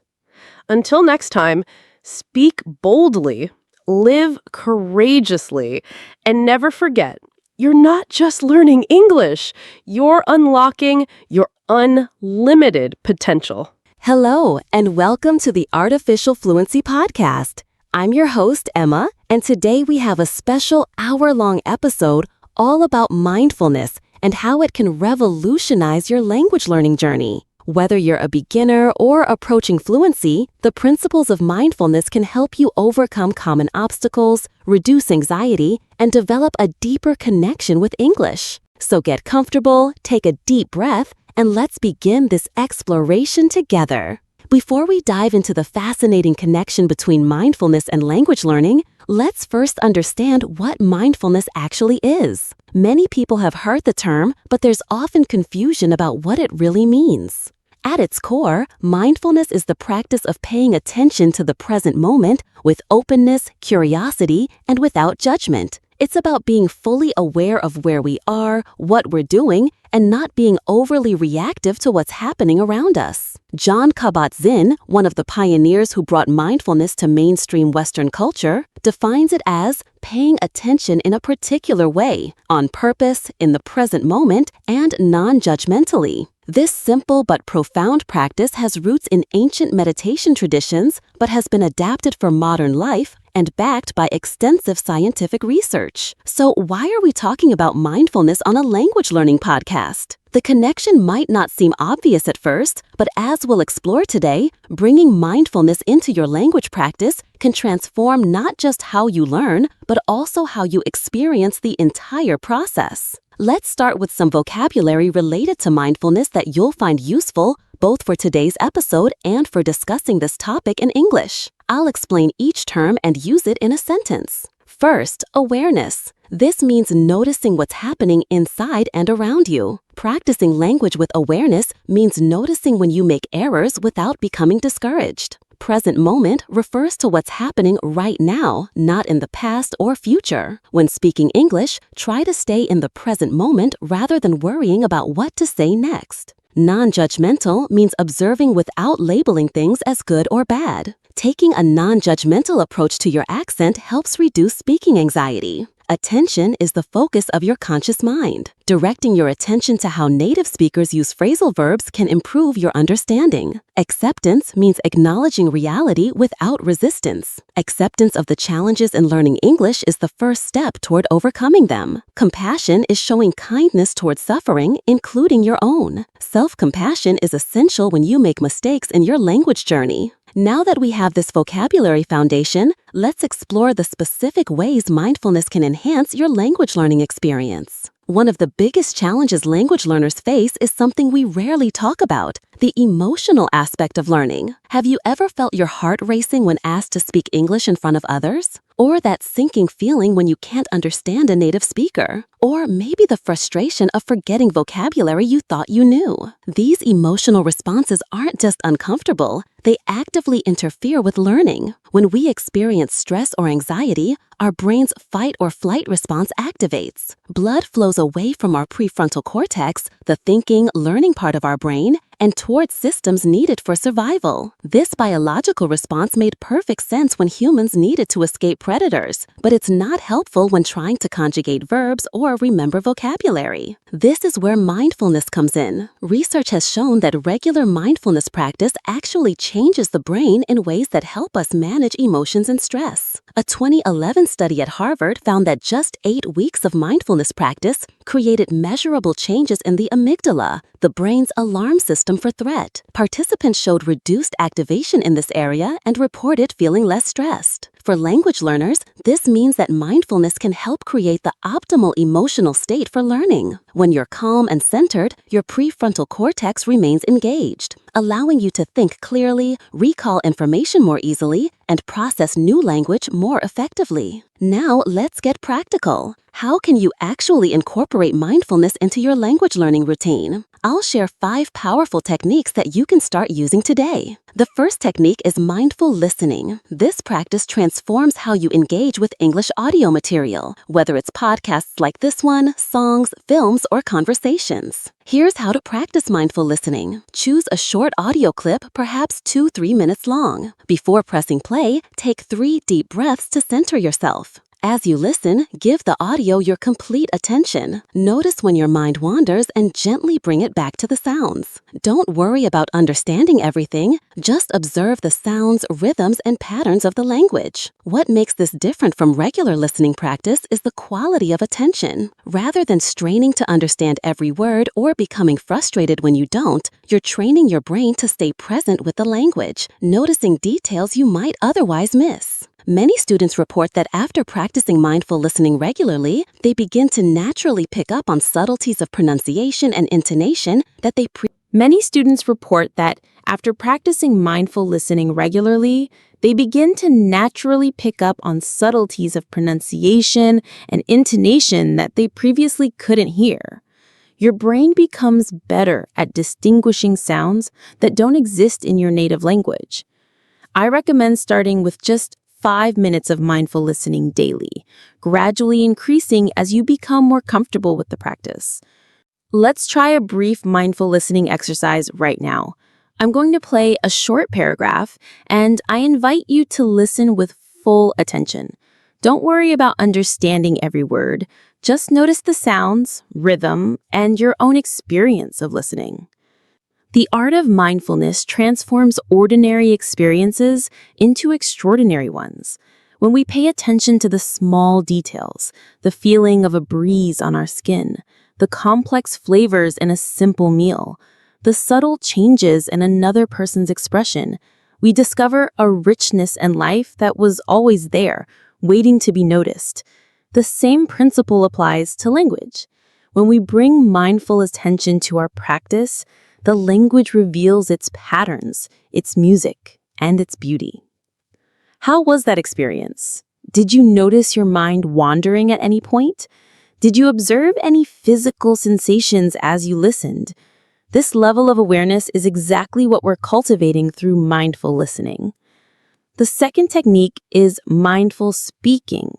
Until next time, speak boldly, live courageously, and never forget, you're not just learning English, you're unlocking your unlimited potential.
Hello, and welcome to the Artificial Fluency Podcast. I'm your host, Emma, and today we have a special hour-long episode all about mindfulness and how it can revolutionize your language learning journey. Whether you're a beginner or approaching fluency, the principles of mindfulness can help you overcome common obstacles, reduce anxiety, and develop a deeper connection with English. So get comfortable, take a deep breath, and let's begin this exploration together. Before we dive into the fascinating connection between mindfulness and language learning, let's first understand what mindfulness actually is. Many people have heard the term, but there's often confusion about what it really means. At its core, mindfulness is the practice of paying attention to the present moment with openness, curiosity, and without judgment. It's about being fully aware of where we are, what we're doing, and not being overly reactive to what's happening around us. Jon Kabat-Zinn, one of the pioneers who brought mindfulness to mainstream Western culture, defines it as paying attention in a particular way, on purpose, in the present moment, and non-judgmentally. This simple but profound practice has roots in ancient meditation traditions, but has been adapted for modern life and backed by extensive scientific research. So why are we talking about mindfulness on a language learning podcast? The connection might not seem obvious at first, but as we'll explore today, bringing mindfulness into your language practice can transform not just how you learn, but also how you experience the entire process. Let's start with some vocabulary related to mindfulness that you'll find useful both for today's episode and for discussing this topic in English. I'll explain each term and use it in a sentence. First, awareness. This means noticing what's happening inside and around you. Practicing language with awareness means noticing when you make errors without becoming discouraged. Present moment refers to what's happening right now, not in the past or future. When speaking English, try to stay in the present moment rather than worrying about what to say next. Non-judgmental means observing without labeling things as good or bad. Taking a non-judgmental approach to your accent helps reduce speaking anxiety. Attention is the focus of your conscious mind. Directing your attention to how native speakers use phrasal verbs can improve your understanding. Acceptance means acknowledging reality without resistance. Acceptance of the challenges in learning English is the first step toward overcoming them. Compassion is showing kindness toward suffering, including your own. Self-compassion is essential when you make mistakes in your language journey. Now that we have this vocabulary foundation, let's explore the specific ways mindfulness can enhance your language learning experience. One of the biggest challenges language learners face is something we rarely talk about, the emotional aspect of learning. Have you ever felt your heart racing when asked to speak English in front of others? Or that sinking feeling when you can't understand a native speaker? Or maybe the frustration of forgetting vocabulary you thought you knew? These emotional responses aren't just uncomfortable, they actively interfere with learning. When we experience stress or anxiety, our brain's fight or flight response activates. Blood flows away from our prefrontal cortex, the thinking, learning part of our brain, and towards systems needed for survival. This biological response made perfect sense when humans needed to escape predators, but it's not helpful when trying to conjugate verbs or remember vocabulary. This is where mindfulness comes in. Research has shown that regular mindfulness practice actually changes the brain in ways that help us manage emotions and stress. A 2011 study at Harvard found that just 8 weeks of mindfulness practice created measurable changes in the amygdala, the brain's alarm system for threat. Participants showed reduced activation in this area and reported feeling less stressed. For language learners, this means that mindfulness can help create the optimal emotional state for learning. When you're calm and centered, your prefrontal cortex remains engaged, allowing you to think clearly, recall information more easily, and process new language more effectively. Now, let's get practical. How can you actually incorporate mindfulness into your language learning routine? I'll share 5 powerful techniques that you can start using today. The first technique is mindful listening. This practice transforms how you engage with English audio material, whether it's podcasts like this one, songs, films, or conversations. Here's how to practice mindful listening. Choose a short audio clip, perhaps 2-3 minutes long. Before pressing play, take 3 deep breaths to center yourself. As you listen, give the audio your complete attention. Notice when your mind wanders and gently bring it back to the sounds. Don't worry about understanding everything. Just observe the sounds, rhythms, and patterns of the language. What makes this different from regular listening practice is the quality of attention. Rather than straining to understand every word or becoming frustrated when you don't, you're training your brain to stay present with the language, noticing details you might otherwise miss. Many students report that after practicing mindful listening regularly, they begin to naturally pick up on subtleties of pronunciation and intonation that they
Many students report that after practicing mindful listening regularly, they begin to naturally pick up on subtleties of pronunciation and intonation that they previously couldn't hear. Your brain becomes better at distinguishing sounds that don't exist in your native language. I recommend starting with just 5 minutes of mindful listening daily, gradually increasing as you become more comfortable with the practice. Let's try a brief mindful listening exercise right now. I'm going to play a short paragraph, and I invite you to listen with full attention. Don't worry about understanding every word. Just notice the sounds, rhythm, and your own experience of listening. The art of mindfulness transforms ordinary experiences into extraordinary ones. When we pay attention to the small details, the feeling of a breeze on our skin,
the complex flavors in a simple meal, the subtle changes in another person's expression. We discover a richness in life that was always there, waiting to be noticed. The same principle applies to language. When we bring mindful attention to our practice, the language reveals its patterns, its music, and its beauty. How was that experience? Did you notice your mind wandering at any point? Did you observe any physical sensations as you listened? This level of awareness is exactly what we're cultivating through mindful listening. The second technique is mindful speaking.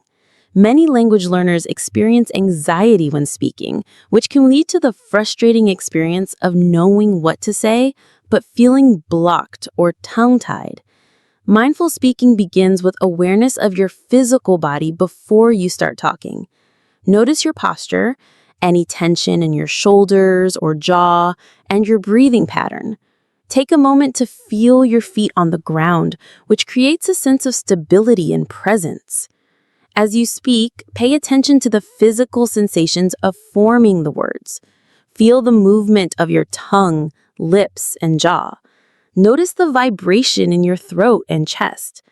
Many language learners experience anxiety when speaking, which can lead to the frustrating experience of knowing what to say, but feeling blocked or tongue-tied. Mindful speaking begins with awareness of your physical body before you start talking. Notice your posture, any tension in your shoulders or jaw, and your breathing pattern. Take a moment to feel your feet on the ground, which creates a sense of stability and presence. As you speak, pay attention to the physical sensations of forming the words. Feel the movement of your tongue, lips, and jaw. Notice the vibration in your throat and chest.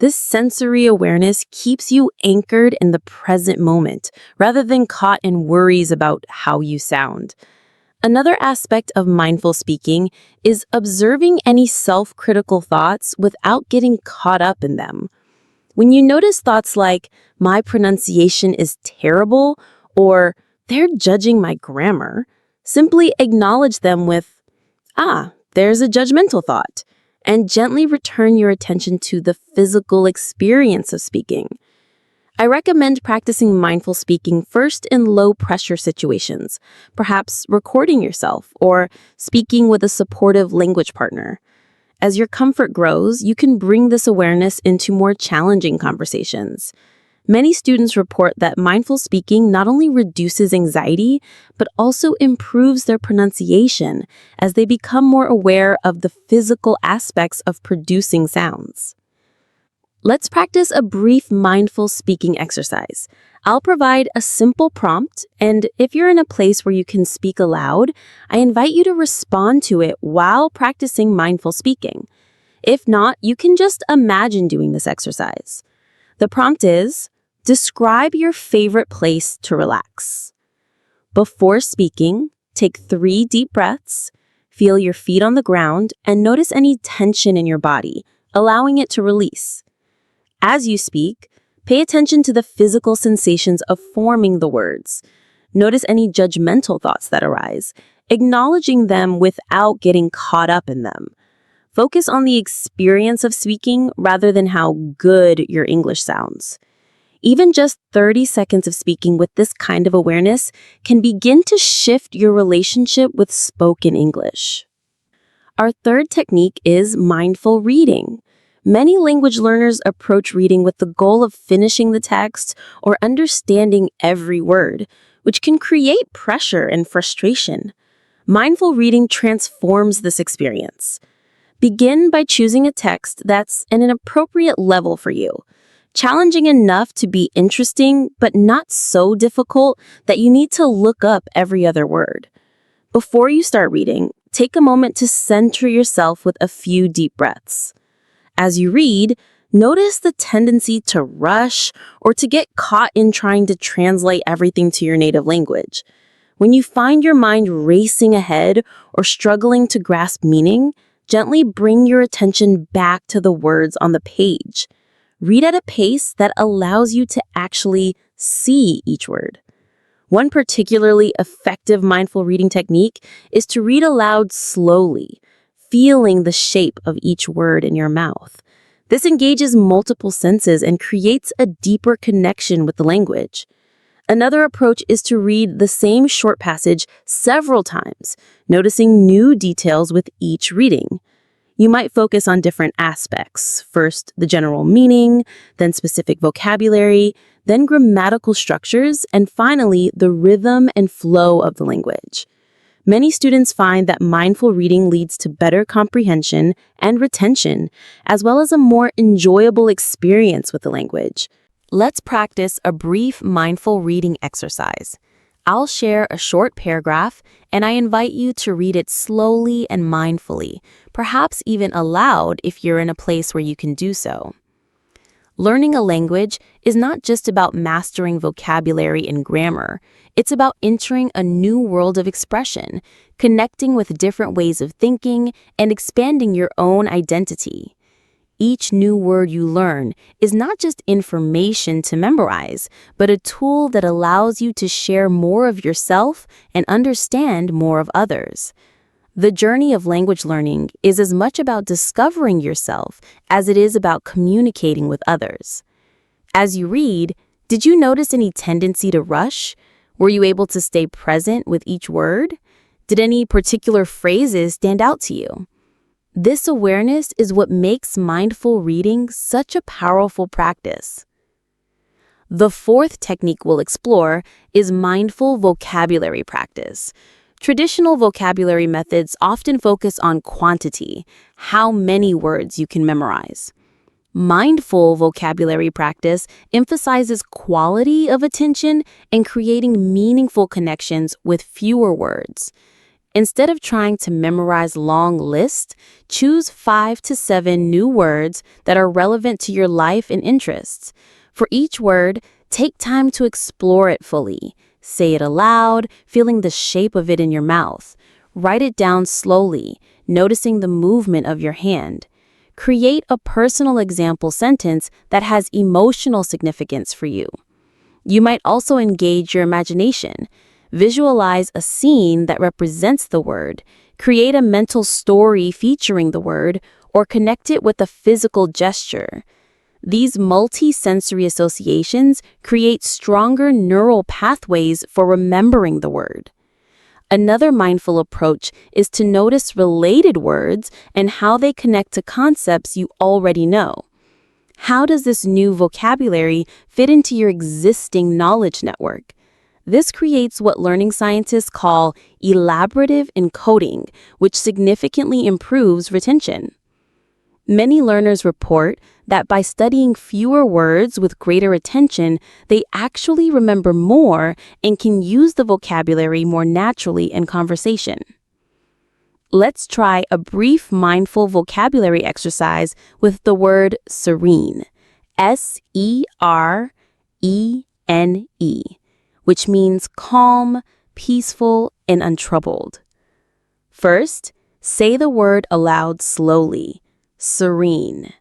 This sensory awareness keeps you anchored in the present moment, rather than caught in worries about how you sound. Another aspect of mindful speaking is observing any self-critical thoughts without getting caught up in them. When you notice thoughts like, "My pronunciation is terrible," or "They're judging my grammar," simply acknowledge them with, "There's a judgmental thought," and gently return your attention to the physical experience of speaking. I recommend practicing mindful speaking first in low-pressure situations, perhaps recording yourself or speaking with a supportive language partner. As your comfort grows, you can bring this awareness into more challenging conversations. Many students report that mindful speaking not only reduces anxiety, but also improves their pronunciation as they become more aware of the physical aspects of producing sounds. Let's practice a brief mindful speaking exercise. I'll provide a simple prompt, and if you're in a place where you can speak aloud, I invite you to respond to it while practicing mindful speaking. If not, you can just imagine doing this exercise. The prompt is, describe your favorite place to relax. Before speaking, take 3 deep breaths, feel your feet on the ground, and notice any tension in your body, allowing it to release. As you speak, pay attention to the physical sensations of forming the words. Notice any judgmental thoughts that arise, acknowledging them without getting caught up in them. Focus on the experience of speaking rather than how good your English sounds. Even just 30 seconds of speaking with this kind of awareness can begin to shift your relationship with spoken English. Our third technique is mindful reading. Many language learners approach reading with the goal of finishing the text or understanding every word, which can create pressure and frustration. Mindful reading transforms this experience. Begin by choosing a text that's at an appropriate level for you, challenging enough to be interesting, but not so difficult that you need to look up every other word. Before you start reading, take a moment to center yourself with a few deep breaths. As you read, notice the tendency to rush or to get caught in trying to translate everything to your native language. When you find your mind racing ahead or struggling to grasp meaning, gently bring your attention back to the words on the page. Read at a pace that allows you to actually see each word. One particularly effective mindful reading technique is to read aloud slowly, feeling the shape of each word in your mouth. This engages multiple senses and creates a deeper connection with the language. Another approach is to read the same short passage several times, noticing new details with each reading. You might focus on different aspects. First, the general meaning, then specific vocabulary, then grammatical structures, and finally, the rhythm and flow of the language. Many students find that mindful reading leads to better comprehension and retention, as well as a more enjoyable experience with the language. Let's practice a brief mindful reading exercise. I'll share a short paragraph, and I invite you to read it slowly and mindfully, perhaps even aloud if you're in a place where you can do so. Learning a language is not just about mastering vocabulary and grammar. It's about entering a new world of expression, connecting with different ways of thinking, and expanding your own identity. Each new word you learn is not just information to memorize, but a tool that allows you to share more of yourself and understand more of others. The journey of language learning is as much about discovering yourself as it is about communicating with others. As you read, did you notice any tendency to rush? Were you able to stay present with each word? Did any particular phrases stand out to you? This awareness is what makes mindful reading such a powerful practice. The fourth technique we'll explore is mindful vocabulary practice. Traditional vocabulary methods often focus on quantity, how many words you can memorize. Mindful vocabulary practice emphasizes quality of attention and creating meaningful connections with fewer words. Instead of trying to memorize long lists, choose 5 to 7 new words that are relevant to your life and interests. For each word, take time to explore it fully. Say it aloud, feeling the shape of it in your mouth. Write it down slowly, noticing the movement of your hand. Create a personal example sentence that has emotional significance for you. You might also engage your imagination. Visualize a scene that represents the word, create a mental story featuring the word, or connect it with a physical gesture. These multi-sensory associations create stronger neural pathways for remembering the word. Another mindful approach is to notice related words and how they connect to concepts you already know. How does this new vocabulary fit into your existing knowledge network? This creates what learning scientists call elaborative encoding, which significantly improves retention. Many learners report that by studying fewer words with greater attention, they actually remember more and can use the vocabulary more naturally in conversation. Let's try a brief mindful vocabulary exercise with the word serene, S-E-R-E-N-E, which means calm, peaceful, and untroubled. First, say the word aloud slowly, serene.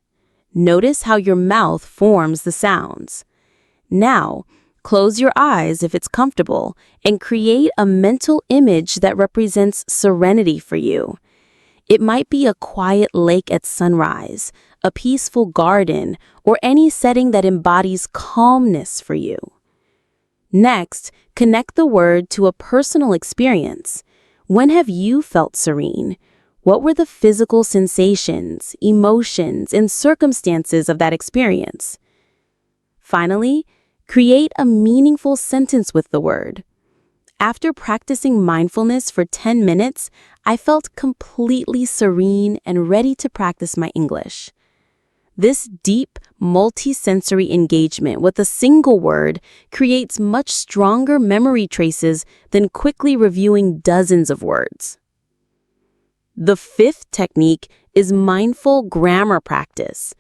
Notice how your mouth forms the sounds. Now, close your eyes if it's comfortable and create a mental image that represents serenity for you. It might be a quiet lake at sunrise, a peaceful garden, or any setting that embodies calmness for you. Next, connect the word to a personal experience. When have you felt serene? What were the physical sensations, emotions, and circumstances of that experience? Finally, create a meaningful sentence with the word. After practicing mindfulness for 10 minutes, I felt completely serene and ready to practice my English. This deep, multi-sensory engagement with a single word creates much stronger memory traces than quickly reviewing dozens of words. The fifth technique is mindful grammar practice.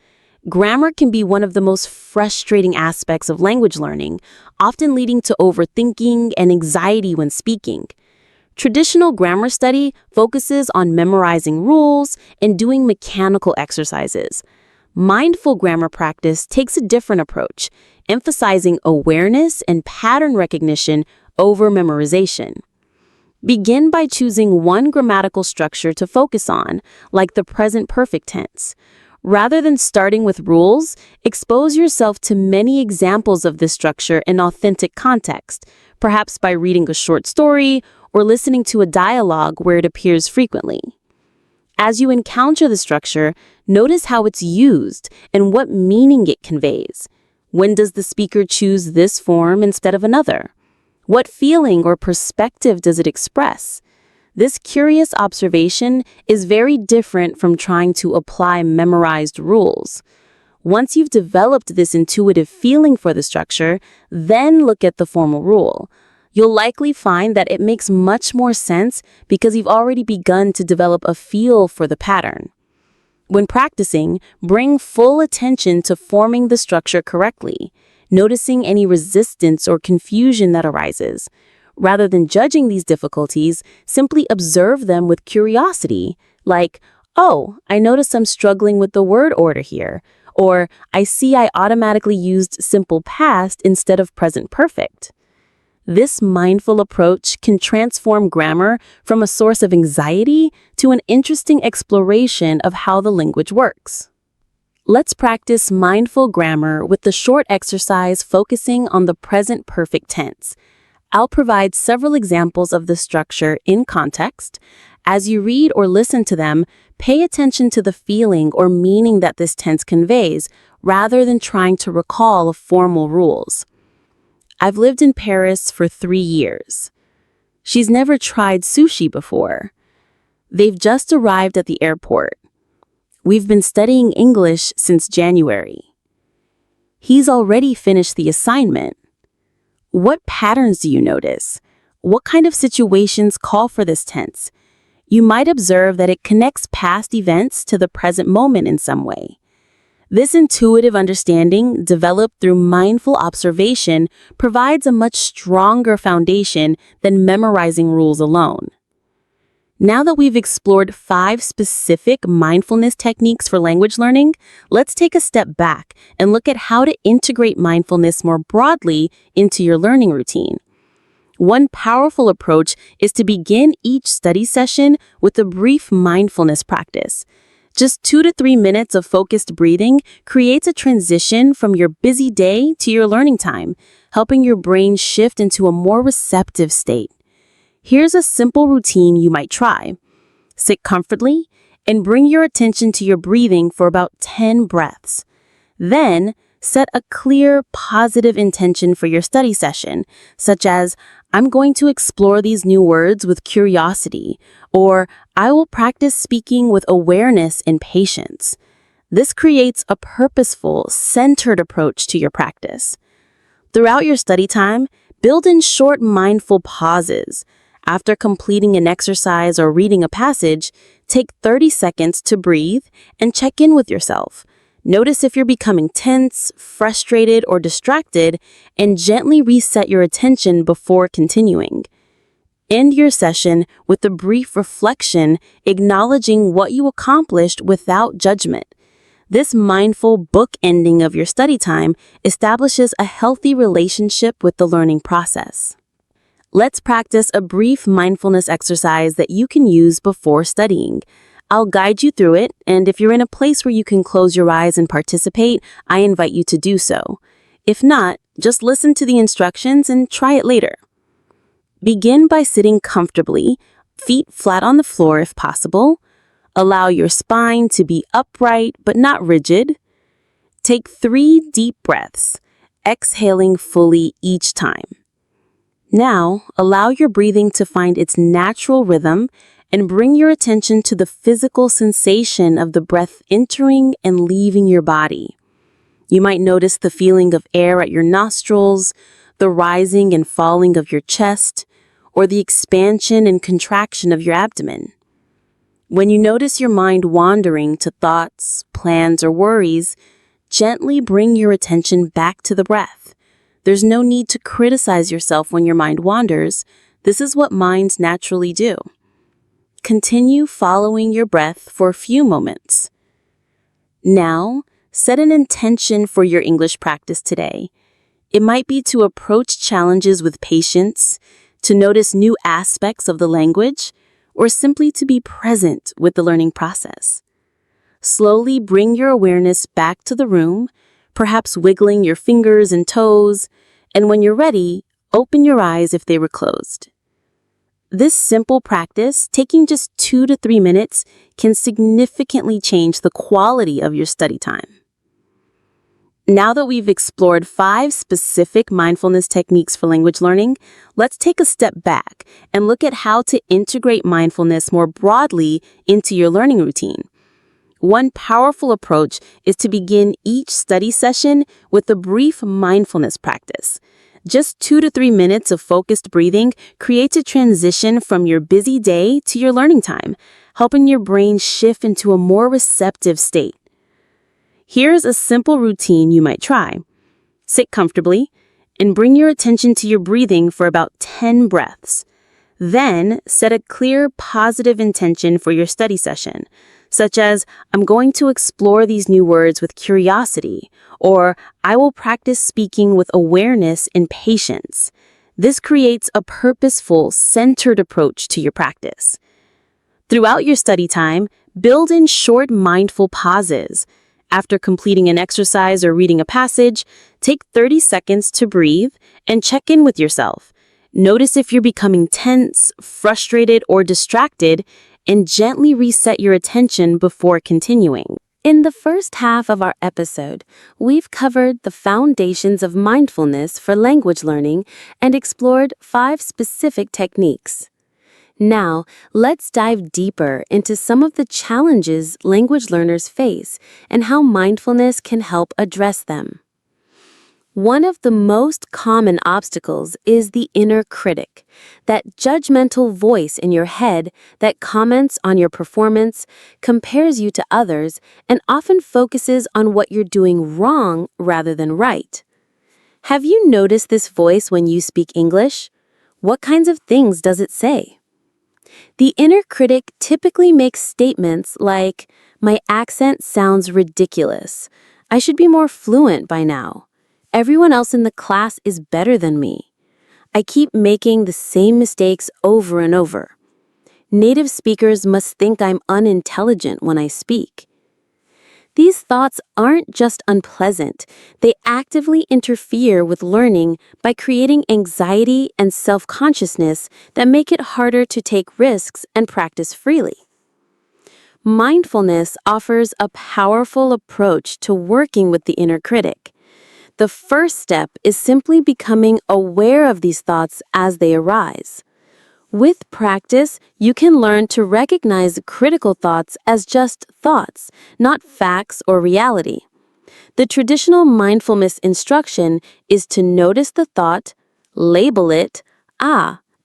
Grammar can be one of the most frustrating aspects of language learning, often leading to overthinking and anxiety when speaking. Traditional grammar study focuses on memorizing rules and doing mechanical exercises. Mindful grammar practice takes a different approach, emphasizing awareness and pattern recognition over memorization. Begin by choosing one grammatical structure to focus on, like the present perfect tense. Rather than starting with rules, expose yourself to many examples of this structure in authentic context, perhaps by reading a short story or listening to a dialogue where it appears frequently. As you encounter the structure, notice how it's used and what meaning it conveys. When does the speaker choose this form instead of another? What feeling or perspective does it express? This curious observation is very different from trying to apply memorized rules. Once you've developed this intuitive feeling for the structure, then look at the formal rule. You'll likely find that it makes much more sense because you've already begun to develop a feel for the pattern. When practicing, bring full attention to forming the structure correctly, noticing any resistance or confusion that arises. Rather than judging these difficulties, simply observe them with curiosity, like, oh, I notice I'm struggling with the word order here, or I see I automatically used simple past instead of present perfect. This mindful approach can transform grammar from a source of anxiety to an interesting exploration of how the language works. Let's practice mindful grammar with the short exercise focusing on the present perfect tense. I'll provide several examples of the structure in context. As you read or listen to them, pay attention to the feeling or meaning that this tense conveys, rather than trying to recall formal rules. I've lived in Paris for 3 years. She's never tried sushi before. They've just arrived at the airport. We've been studying English since January. He's already finished the assignment. What patterns do you notice? What kind of situations call for this tense? You might observe that it connects past events to the present moment in some way. This intuitive understanding, developed through mindful observation, provides a much stronger foundation than memorizing rules alone. Now that we've explored 5 specific mindfulness techniques for language learning, let's take a step back and look at how to integrate mindfulness more broadly into your learning routine. One powerful approach is to begin each study session with a brief mindfulness practice. Just 2 to 3 minutes of focused breathing creates a transition from your busy day to your learning time, helping your brain shift into a more receptive state. Here's a simple routine you might try. Sit comfortably and bring your attention to your breathing for about 10 breaths. Then, set a clear, positive intention for your study session, such as, I'm going to explore these new words with curiosity, or I will practice speaking with awareness and patience. This creates a purposeful, centered approach to your practice. Throughout your study time, build in short, mindful pauses. After completing an exercise or reading a passage, take 30 seconds to breathe and check in with yourself. Notice if you're becoming tense, frustrated, or distracted, and gently reset your attention before continuing. End your session with a brief reflection, acknowledging what you accomplished without judgment. This mindful bookending of your study time establishes a healthy relationship with the learning process. Let's practice a brief mindfulness exercise that you can use before studying. I'll guide you through it, and if you're in a place where you can close your eyes and participate, I invite you to do so. If not, just listen to the instructions and try it later. Begin by sitting comfortably, feet flat on the floor if possible. Allow your spine to be upright but not rigid. Take 3 deep breaths, exhaling fully each time. Now, allow your breathing to find its natural rhythm and bring your attention to the physical sensation of the breath entering and leaving your body. You might notice the feeling of air at your nostrils, the rising and falling of your chest, or the expansion and contraction of your abdomen. When you notice your mind wandering to thoughts, plans, or worries, gently bring your attention back to the breath. There's no need to criticize yourself when your mind wanders. This is what minds naturally do. Continue following your breath for a few moments. Now, set an intention for your English practice today. It might be to approach challenges with patience, to notice new aspects of the language, or simply to be present with the learning process. Slowly bring your awareness back to the room, perhaps wiggling your fingers and toes, and when you're ready, open your eyes if they were closed. This simple practice, taking just 2 to 3 minutes, can significantly change the quality of your study time. Now that we've explored 5 specific mindfulness techniques for language learning, let's take a step back and look at how to integrate mindfulness more broadly into your learning routine. One powerful approach is to begin each study session with a brief mindfulness practice.
Just 2 to 3 minutes of focused breathing creates a transition from your busy day to your learning time, helping your brain shift into a more receptive state. Here's a simple routine you might try. Sit comfortably and bring your attention to your breathing for about 10 breaths. Then set a clear, positive intention for your study session, such as, I'm going to explore these new words with curiosity, or I will practice speaking with awareness and patience. This creates a purposeful, centered approach to your practice. Throughout your study time, build in short, mindful pauses. After completing an exercise or reading a passage, take 30 seconds to breathe and check in with yourself. Notice if you're becoming tense, frustrated, or distracted, and gently reset your attention before continuing.
In the first half of our episode, we've covered the foundations of mindfulness for language learning and explored 5 specific techniques. Now, let's dive deeper into some of the challenges language learners face and how mindfulness can help address them. One of the most common obstacles is the inner critic, that judgmental voice in your head that comments on your performance, compares you to others, and often focuses on what you're doing wrong rather than right. Have you noticed this voice when you speak English? What kinds of things does it say? The inner critic typically makes statements like, "My accent sounds ridiculous. I should be more fluent by now. Everyone else in the class is better than me. I keep making the same mistakes over and over. Native speakers must think I'm unintelligent when I speak." These thoughts aren't just unpleasant, they actively interfere with learning by creating anxiety and self-consciousness that make it harder to take risks and practice freely. Mindfulness offers a powerful approach to working with the inner critic. The first step is simply becoming aware of these thoughts as they arise. With practice, you can learn to recognize critical thoughts as just thoughts, not facts or reality. The traditional mindfulness instruction is to notice the thought, label it,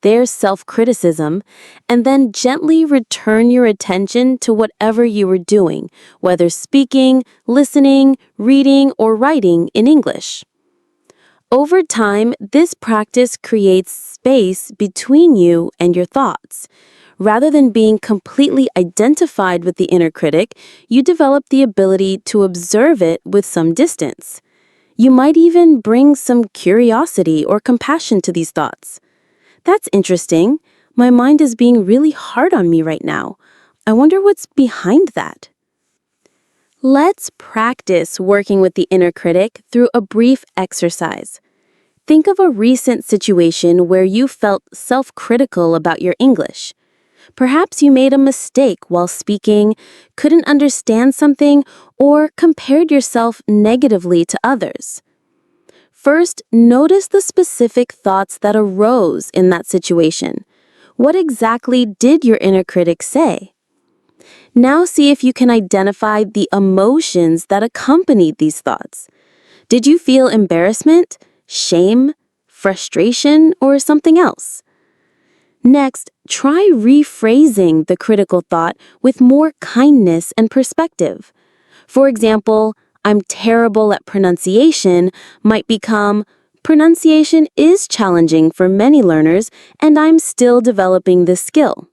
there's self-criticism, and then gently return your attention to whatever you were doing, whether speaking, listening, reading, or writing in English. Over time, this practice creates space between you and your thoughts. Rather than being completely identified with the inner critic, you develop the ability to observe it with some distance. You might even bring some curiosity or compassion to these thoughts. That's interesting. My mind is being really hard on me right now. I wonder what's behind that. Let's practice working with the inner critic through a brief exercise. Think of a recent situation where you felt self-critical about your English. Perhaps you made a mistake while speaking, couldn't understand something, or compared yourself negatively to others. First, notice the specific thoughts that arose in that situation. What exactly did your inner critic say? Now see if you can identify the emotions that accompanied these thoughts. Did you feel embarrassment, shame, frustration, or something else? Next, try rephrasing the critical thought with more kindness and perspective. For example, "I'm terrible at pronunciation" might become, "Pronunciation is challenging for many learners, and I'm still developing this skill."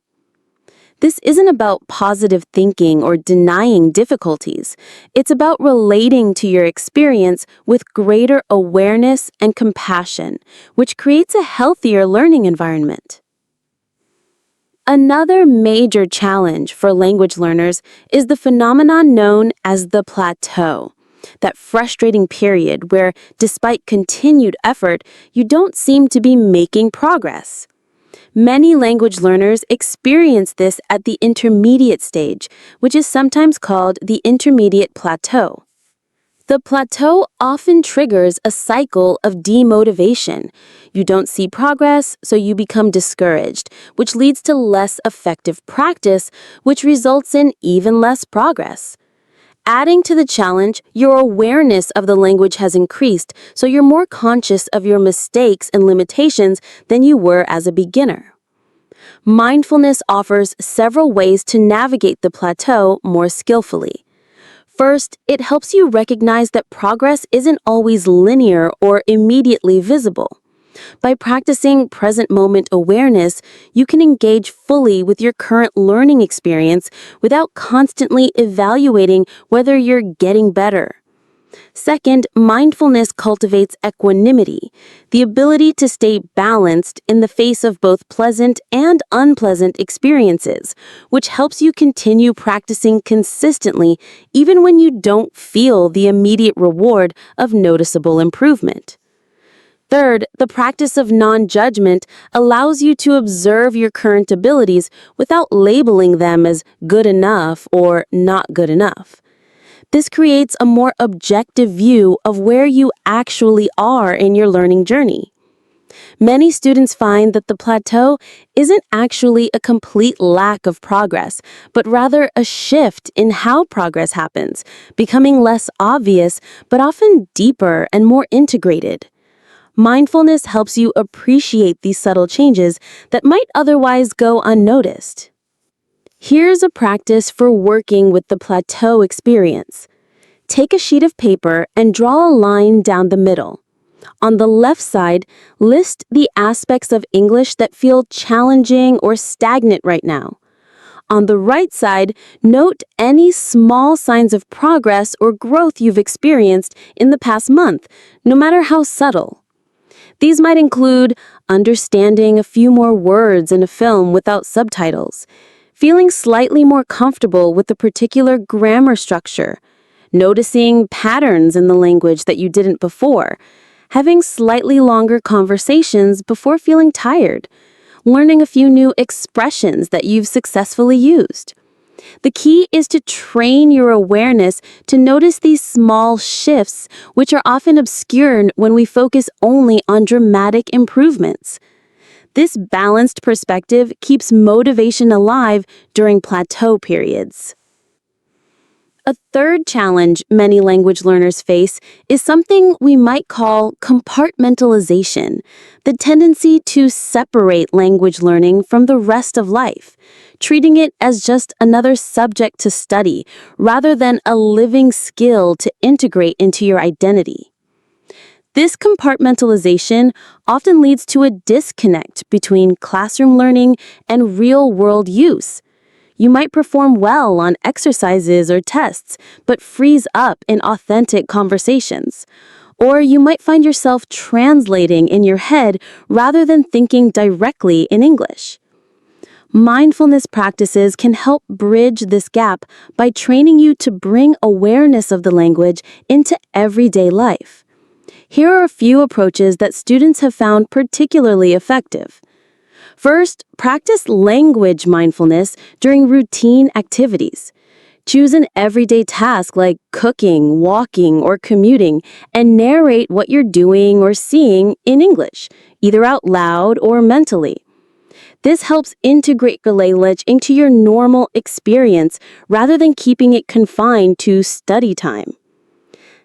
This isn't about positive thinking or denying difficulties. It's about relating to your experience with greater awareness and compassion, which creates a healthier learning environment. Another major challenge for language learners is the phenomenon known as the plateau, that frustrating period where, despite continued effort, you don't seem to be making progress. Many language learners experience this at the intermediate stage, which is sometimes called the intermediate plateau. The plateau often triggers a cycle of demotivation. You don't see progress, so you become discouraged, which leads to less effective practice, which results in even less progress.
Adding to the challenge, your awareness of the language has increased, so you're more conscious of your mistakes and limitations than you were as a beginner. Mindfulness offers several ways to navigate the plateau more skillfully. First, it helps you recognize that progress isn't always linear or immediately visible. By practicing present moment awareness, you can engage fully with your current learning experience without constantly evaluating whether you're getting better. Second, mindfulness cultivates equanimity, the ability to stay balanced in the face of both pleasant and unpleasant experiences, which helps you continue practicing consistently even when you don't feel the immediate reward of noticeable improvement. Third, the practice of non-judgment allows you to observe your current abilities without labeling them as good enough or not good enough. This creates a more objective view of where you actually are in your learning journey. Many students find that the plateau isn't actually a complete lack of progress, but rather a shift in how progress happens, becoming less obvious, but often deeper and more integrated. Mindfulness helps you appreciate these subtle changes that might otherwise go unnoticed. Here's a practice for working with the plateau experience. Take a sheet of paper and draw a line down the middle. On the left side, list the aspects of English that feel challenging or stagnant right now. On the right side, note any small signs of progress or growth you've experienced in the past month, no matter how subtle. These might include understanding a few more words in a film without subtitles, feeling slightly more comfortable with a particular grammar structure, noticing patterns in the language that you didn't before, having slightly longer conversations before feeling tired, learning a few new expressions that you've successfully used. The key is to train your awareness to notice these small shifts, which are often obscured when we focus only on dramatic improvements. This balanced perspective keeps motivation alive during plateau periods. A third challenge many language learners face is something we might call compartmentalization, the tendency to separate language learning from the rest of life, treating it as just another subject to study rather than a living skill to integrate into your identity. This compartmentalization often leads to a disconnect between classroom learning and real-world use. You might perform well on exercises or tests, but freeze up in authentic conversations. Or you might find yourself translating in your head rather than thinking directly in English. Mindfulness practices can help bridge this gap by training you to bring awareness of the language into everyday life. Here are a few approaches that students have found particularly effective. First, practice language mindfulness during routine activities. Choose an everyday task like cooking, walking, or commuting, and narrate what you're doing or seeing in English, either out loud or mentally. This helps integrate the language into your normal experience rather than keeping it confined to study time.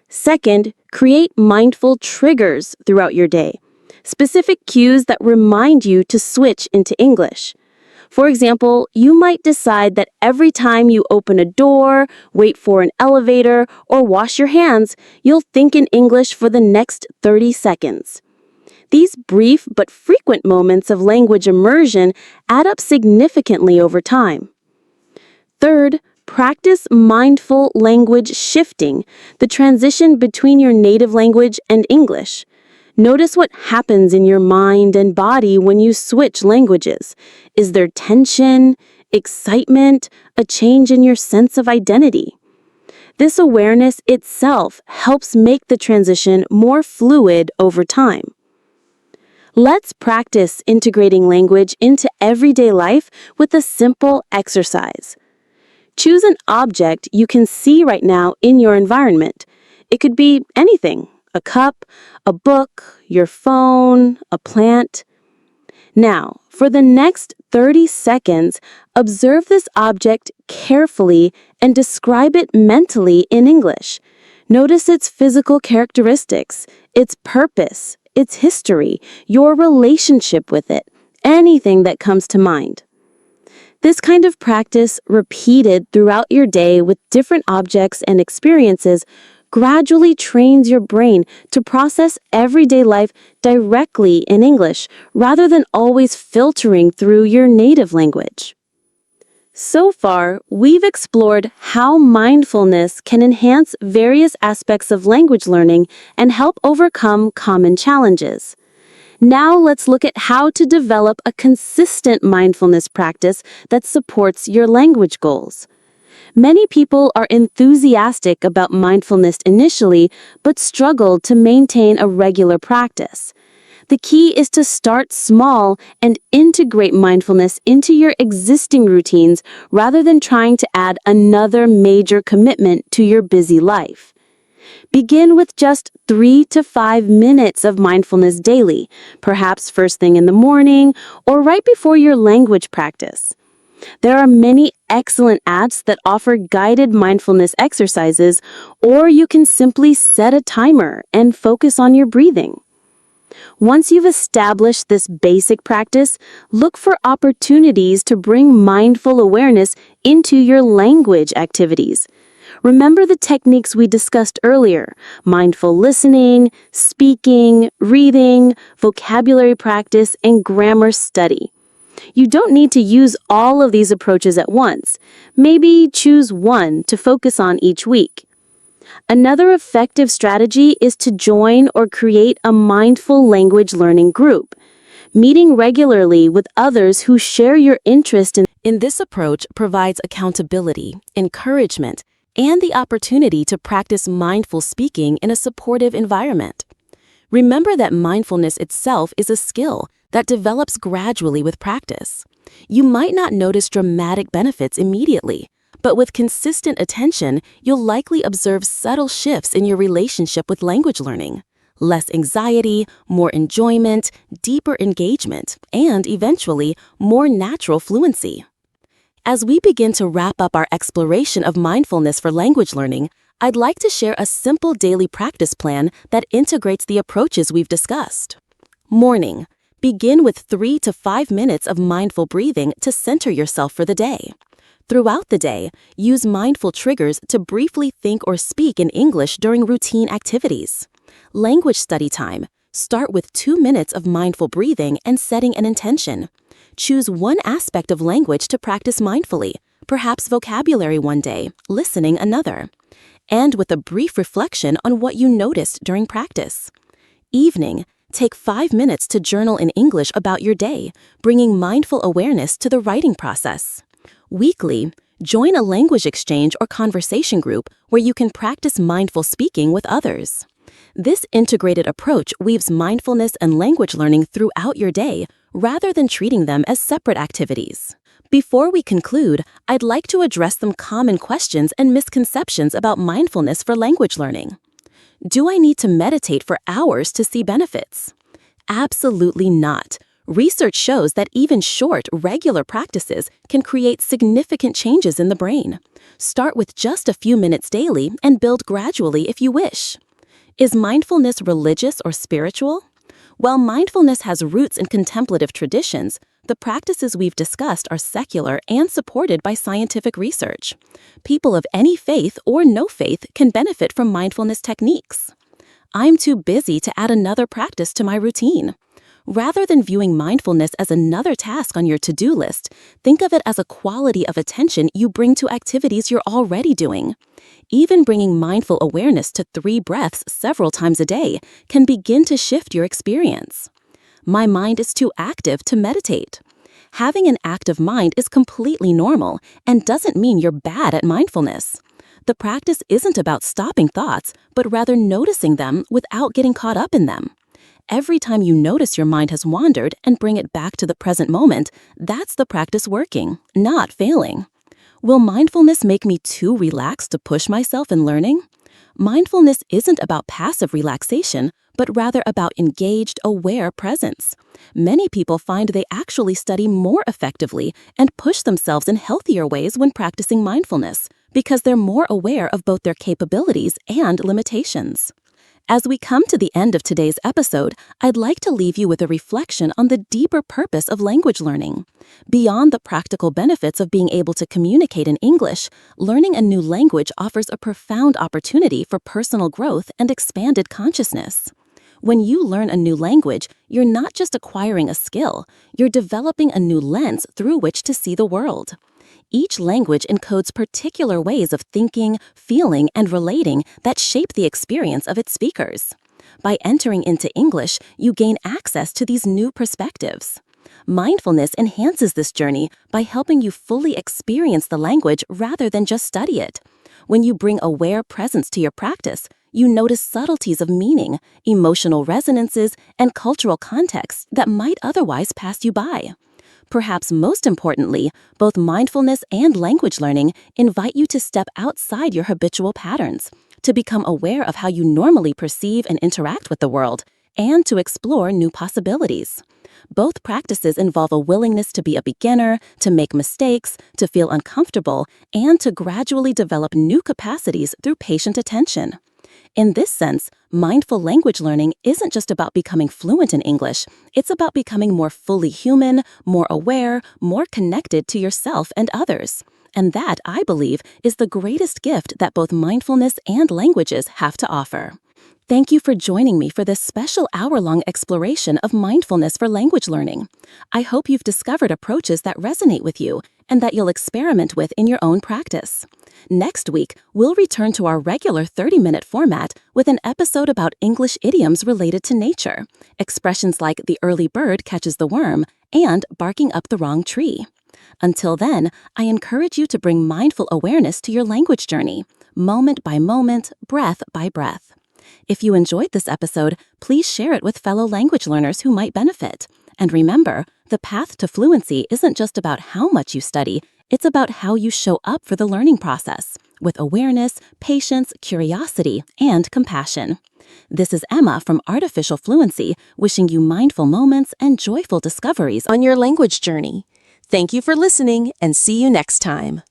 Second, create mindful triggers throughout your day. Specific cues that remind you to switch into English. For example, you might decide that every time you open a door, wait for an elevator, or wash your hands, you'll think in English for the next 30 seconds. These brief but frequent moments of language immersion add up significantly over time. Third, practice mindful language shifting, the transition between your native language and English. Notice what happens in your mind and body when you switch languages. Is there tension, excitement, a change in your sense of identity? This awareness itself helps make the transition more fluid over time. Let's practice integrating language into everyday life with a simple exercise. Choose an object you can see right now in your environment. It could be anything. A cup, a book, your phone, a plant. Now, for the next 30 seconds, observe this object carefully and describe it mentally in English. Notice its physical characteristics, its purpose, its history, your relationship with it, anything that comes to mind. This kind of practice, repeated throughout your day with different objects and experiences, gradually trains your brain to process everyday life directly in English rather than always filtering through your native language. So far, we've explored how mindfulness can enhance various aspects of language learning and help overcome common challenges. Now let's look at how to develop a consistent mindfulness practice that supports your language goals. Many people are enthusiastic about mindfulness initially, but struggle to maintain a regular practice. The key is to start small and integrate mindfulness into your existing routines rather than trying to add another major commitment to your busy life. Begin with just 3 to 5 minutes of mindfulness daily, perhaps first thing in the morning or right before your language practice. There are many excellent apps that offer guided mindfulness exercises, or you can simply set a timer and focus on your breathing. Once you've established this basic practice, look for opportunities to bring mindful awareness into your language activities. Remember the techniques we discussed earlier: mindful listening, speaking, reading, vocabulary practice, and grammar study. You don't need to use all of these approaches at once. Maybe choose one to focus on each week. Another effective strategy is to join or create a mindful language learning group. Meeting regularly with others who share your interest in this approach provides accountability, encouragement, and the opportunity to practice mindful speaking in a supportive environment. Remember that mindfulness itself is a skill that develops gradually with practice. You might not notice dramatic benefits immediately, but with consistent attention, you'll likely observe subtle shifts in your relationship with language learning. Less anxiety, more enjoyment, deeper engagement, and eventually, more natural fluency. As we begin to wrap up our exploration of mindfulness for language learning, I'd like to share a simple daily practice plan that integrates the approaches we've discussed. Morning. Begin with 3 to 5 minutes of mindful breathing to center yourself for the day. Throughout the day, use mindful triggers to briefly think or speak in English during routine activities. Language study time. Start with 2 minutes of mindful breathing and setting an intention. Choose one aspect of language to practice mindfully, perhaps vocabulary one day, listening another. And with a brief reflection on what you noticed during practice. Evening. Take 5 minutes to journal in English about your day, bringing mindful awareness to the writing process. Weekly, join a language exchange or conversation group where you can practice mindful speaking with others. This integrated approach weaves mindfulness and language learning throughout your day rather than treating them as separate activities. Before we conclude, I'd like to address some common questions and misconceptions about mindfulness for language learning. Do I need to meditate for hours to see benefits? Absolutely not. Research shows that even short, regular practices can create significant changes in the brain. Start with just a few minutes daily and build gradually if you wish. Is mindfulness religious or spiritual? While mindfulness has roots in contemplative traditions, the practices we've discussed are secular and supported by scientific research. People of any faith or no faith can benefit from mindfulness techniques. I'm too busy to add another practice to my routine. Rather than viewing mindfulness as another task on your to-do list, think of it as a quality of attention you bring to activities you're already doing. Even bringing mindful awareness to 3 breaths several times a day can begin to shift your experience. My mind is too active to meditate. Having an active mind is completely normal and doesn't mean you're bad at mindfulness. The practice isn't about stopping thoughts, but rather noticing them without getting caught up in them. Every time you notice your mind has wandered and bring it back to the present moment, that's the practice working, not failing. Will mindfulness make me too relaxed to push myself in learning? Mindfulness isn't about passive relaxation, but rather about engaged, aware presence. Many people find they actually study more effectively and push themselves in healthier ways when practicing mindfulness, because they're more aware of both their capabilities and limitations. As we come to the end of today's episode, I'd like to leave you with a reflection on the deeper purpose of language learning. Beyond the practical benefits of being able to communicate in English, learning a new language offers a profound opportunity for personal growth and expanded consciousness. When you learn a new language, you're not just acquiring a skill, you're developing a new lens through which to see the world. Each language encodes particular ways of thinking, feeling, and relating that shape the experience of its speakers. By entering into English, you gain access to these new perspectives. Mindfulness enhances this journey by helping you fully experience the language rather than just study it. When you bring aware presence to your practice, you notice subtleties of meaning, emotional resonances, and cultural context that might otherwise pass you by. Perhaps most importantly, both mindfulness and language learning invite you to step outside your habitual patterns, to become aware of how you normally perceive and interact with the world, and to explore new possibilities. Both practices involve a willingness to be a beginner, to make mistakes, to feel uncomfortable, and to gradually develop new capacities through patient attention. In this sense, mindful language learning isn't just about becoming fluent in English, it's about becoming more fully human, more aware, more connected to yourself and others. And that, I believe, is the greatest gift that both mindfulness and languages have to offer. Thank you for joining me for this special hour-long exploration of mindfulness for language learning. I hope you've discovered approaches that resonate with you and that you'll experiment with in your own practice. Next week, we'll return to our regular 30-minute format with an episode about English idioms related to nature, expressions like the early bird catches the worm and barking up the wrong tree. Until then, I encourage you to bring mindful awareness to your language journey, moment by moment, breath by breath. If you enjoyed this episode, please share it with fellow language learners who might benefit. And remember, the path to fluency isn't just about how much you study, it's about how you show up for the learning process, with awareness, patience, curiosity, and compassion. This is Emma from Artificial Fluency, wishing you mindful moments and joyful discoveries on your language journey. Thank you for listening, and see you next time.